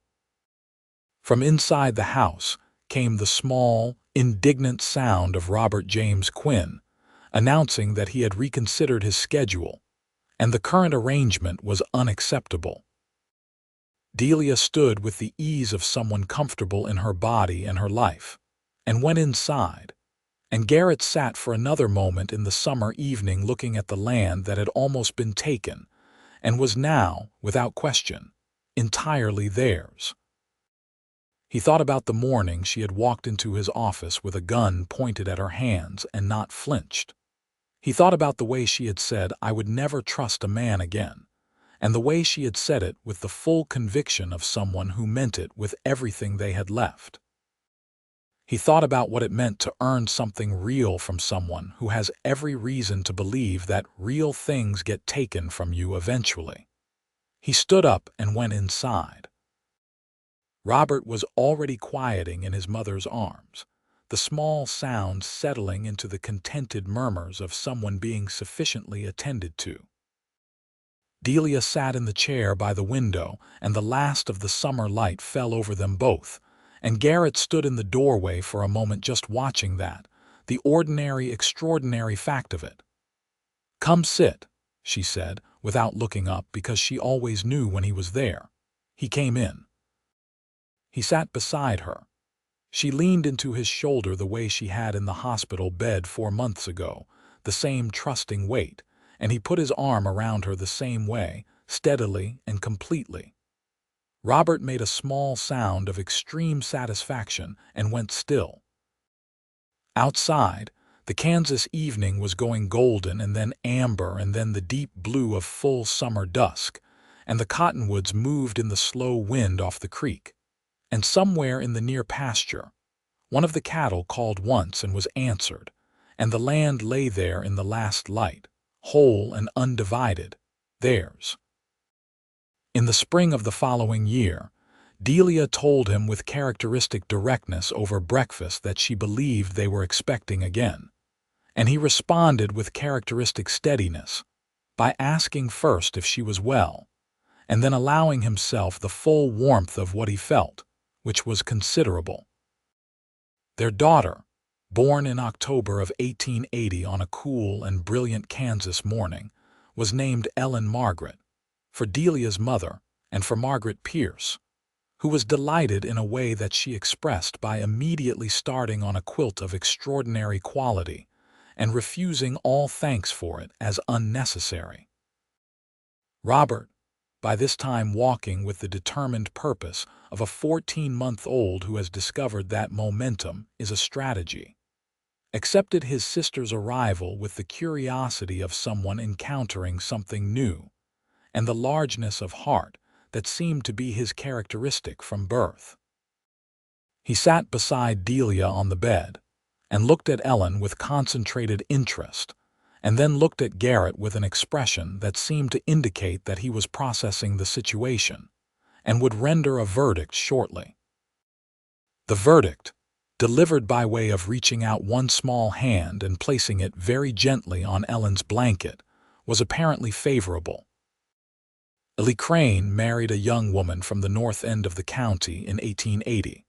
From inside the house came the small, indignant sound of Robert James Quinn, announcing that he had reconsidered his schedule, and the current arrangement was unacceptable. Delia stood with the ease of someone comfortable in her body and her life, and went inside, and Garrett sat for another moment in the summer evening looking at the land that had almost been taken, and was now, without question, entirely theirs. He thought about the morning she had walked into his office with a gun pointed at her hands and not flinched. He thought about the way she had said, I would never trust a man again, and the way she had said it with the full conviction of someone who meant it with everything they had left. He thought about what it meant to earn something real from someone who has every reason to believe that real things get taken from you eventually. He stood up and went inside. Robert was already quieting in his mother's arms, the small sounds settling into the contented murmurs of someone being sufficiently attended to. Delia sat in the chair by the window, and the last of the summer light fell over them both, and Garrett stood in the doorway for a moment just watching that, the ordinary, extraordinary fact of it. Come sit, she said, without looking up because she always knew when he was there. He came in. He sat beside her. She leaned into his shoulder the way she had in the hospital bed 4 months ago, the same trusting weight, and he put his arm around her the same way, steadily and completely. Robert made a small sound of extreme satisfaction and went still. Outside, the Kansas evening was going golden and then amber and then the deep blue of full summer dusk, and the cottonwoods moved in the slow wind off the creek. And somewhere in the near pasture, one of the cattle called once and was answered, and the land lay there in the last light, whole and undivided, theirs. In the spring of the following year, Delia told him with characteristic directness over breakfast that she believed they were expecting again, and he responded with characteristic steadiness by asking first if she was well, and then allowing himself the full warmth of what he felt, which was considerable. Their daughter, born in October of 1880 on a cool and brilliant Kansas morning, was named Ellen Margaret, for Delia's mother and for Margaret Pierce, who was delighted in a way that she expressed by immediately starting on a quilt of extraordinary quality and refusing all thanks for it as unnecessary. Robert, by this time walking with the determined purpose of a 14-month-old who has discovered that momentum is a strategy, accepted his sister's arrival with the curiosity of someone encountering something new, and the largeness of heart that seemed to be his characteristic from birth. He sat beside Delia on the bed, and looked at Ellen with concentrated interest, and then looked at Garrett with an expression that seemed to indicate that he was processing the situation, and would render a verdict shortly. The verdict, delivered by way of reaching out one small hand and placing it very gently on Ellen's blanket, was apparently favorable. Ellie Crane married a young woman from the north end of the county in 1880,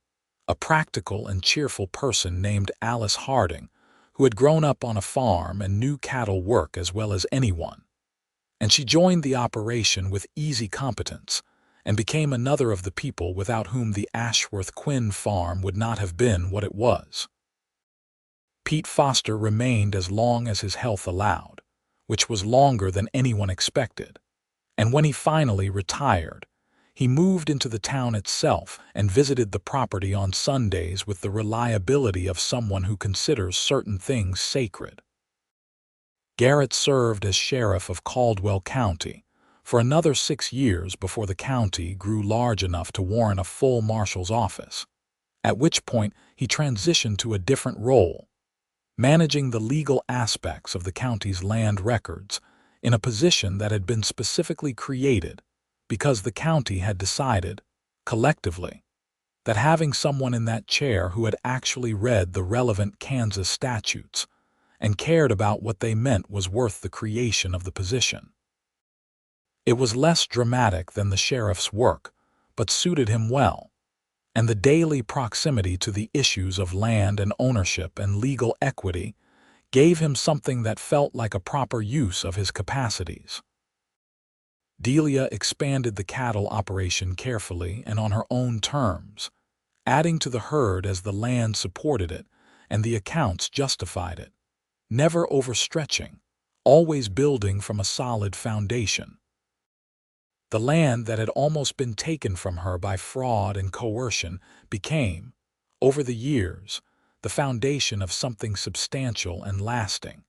a practical and cheerful person named Alice Harding, who had grown up on a farm and knew cattle work as well as anyone. And she joined the operation with easy competence and became another of the people without whom the Ashworth Quinn farm would not have been what it was. Pete Foster remained as long as his health allowed, which was longer than anyone expected. And when he finally retired, he moved into the town itself and visited the property on Sundays with the reliability of someone who considers certain things sacred. Garrett served as sheriff of Caldwell County for another 6 years before the county grew large enough to warrant a full marshal's office, at which point he transitioned to a different role, managing the legal aspects of the county's land records in a position that had been specifically created because the county had decided, collectively, that having someone in that chair who had actually read the relevant Kansas statutes and cared about what they meant was worth the creation of the position. It was less dramatic than the sheriff's work, but suited him well, and the daily proximity to the issues of land and ownership and legal equity gave him something that felt like a proper use of his capacities. Delia expanded the cattle operation carefully and on her own terms, adding to the herd as the land supported it and the accounts justified it, never overstretching, always building from a solid foundation. The land that had almost been taken from her by fraud and coercion became, over the years, the foundation of something substantial and lasting,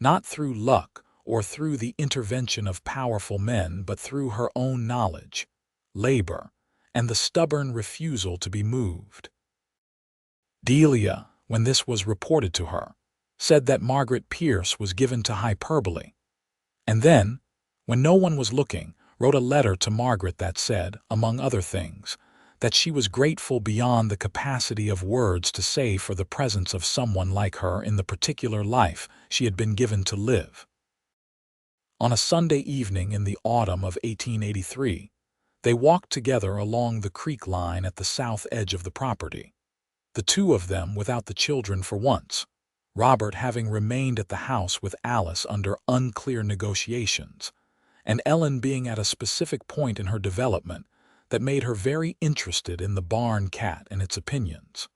not through luck or through the intervention of powerful men, but through her own knowledge, labor, and the stubborn refusal to be moved. Delia, when this was reported to her, said that Margaret Pierce was given to hyperbole, and then, when no one was looking, wrote a letter to Margaret that said, among other things, that she was grateful beyond the capacity of words to say for the presence of someone like her in the particular life she had been given to live. On a Sunday evening in the autumn of 1883, they walked together along the creek line at the south edge of the property, the two of them without the children for once, Robert having remained at the house with Alice under unclear negotiations, and Ellen being at a specific point in her development that made her very interested in the barn cat and its opinions.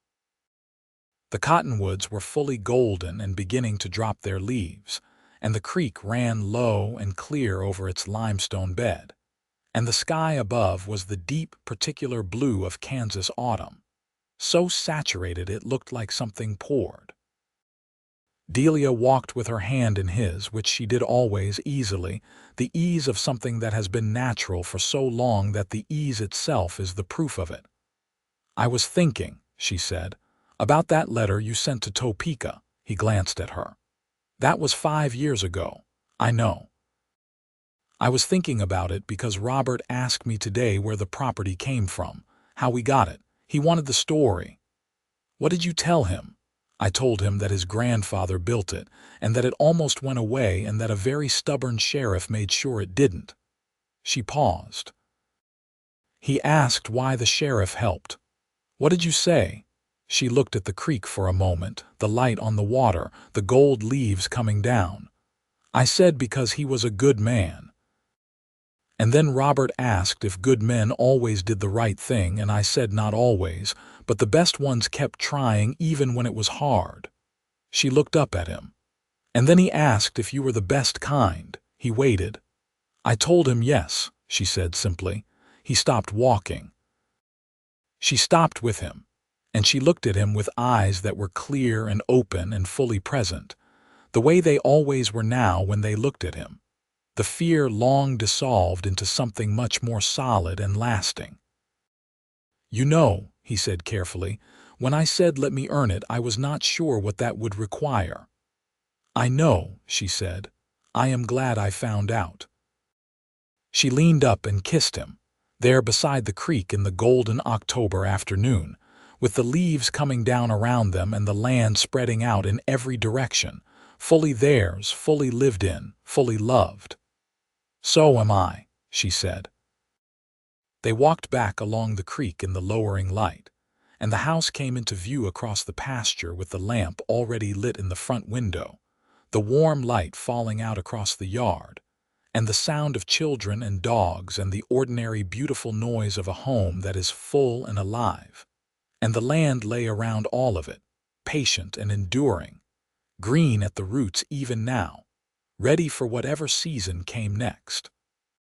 The cottonwoods were fully golden and beginning to drop their leaves, and the creek ran low and clear over its limestone bed, and the sky above was the deep, particular blue of Kansas autumn, so saturated it looked like something poured. Delia walked with her hand in his, which she did always easily, the ease of something that has been natural for so long that the ease itself is the proof of it. "I was thinking," she said, "about that letter you sent to Topeka." He glanced at her. "That was 5 years ago, I know. I was thinking about it because Robert asked me today where the property came from, how we got it. He wanted the story." "What did you tell him?" "I told him that his grandfather built it, and that it almost went away, and that a very stubborn sheriff made sure it didn't." She paused. "He asked why the sheriff helped." "What did you say?" She looked at the creek for a moment, the light on the water, the gold leaves coming down. "I said because he was a good man." And then Robert asked if good men always did the right thing, and I said not always, but the best ones kept trying even when it was hard. She looked up at him. "And then he asked if you were the best kind." He waited. "I told him yes," she said simply. He stopped walking. She stopped with him, and she looked at him with eyes that were clear and open and fully present, the way they always were now when they looked at him. The fear long dissolved into something much more solid and lasting. "You know," he said carefully, "when I said let me earn it, I was not sure what that would require." "I know," she said. "I am glad I found out." She leaned up and kissed him, there beside the creek in the golden October afternoon, with the leaves coming down around them and the land spreading out in every direction, fully theirs, fully lived in, fully loved. "So am I," she said. They walked back along the creek in the lowering light, and the house came into view across the pasture with the lamp already lit in the front window, the warm light falling out across the yard, and the sound of children and dogs and the ordinary beautiful noise of a home that is full and alive. And the land lay around all of it, patient and enduring, green at the roots even now, ready for whatever season came next.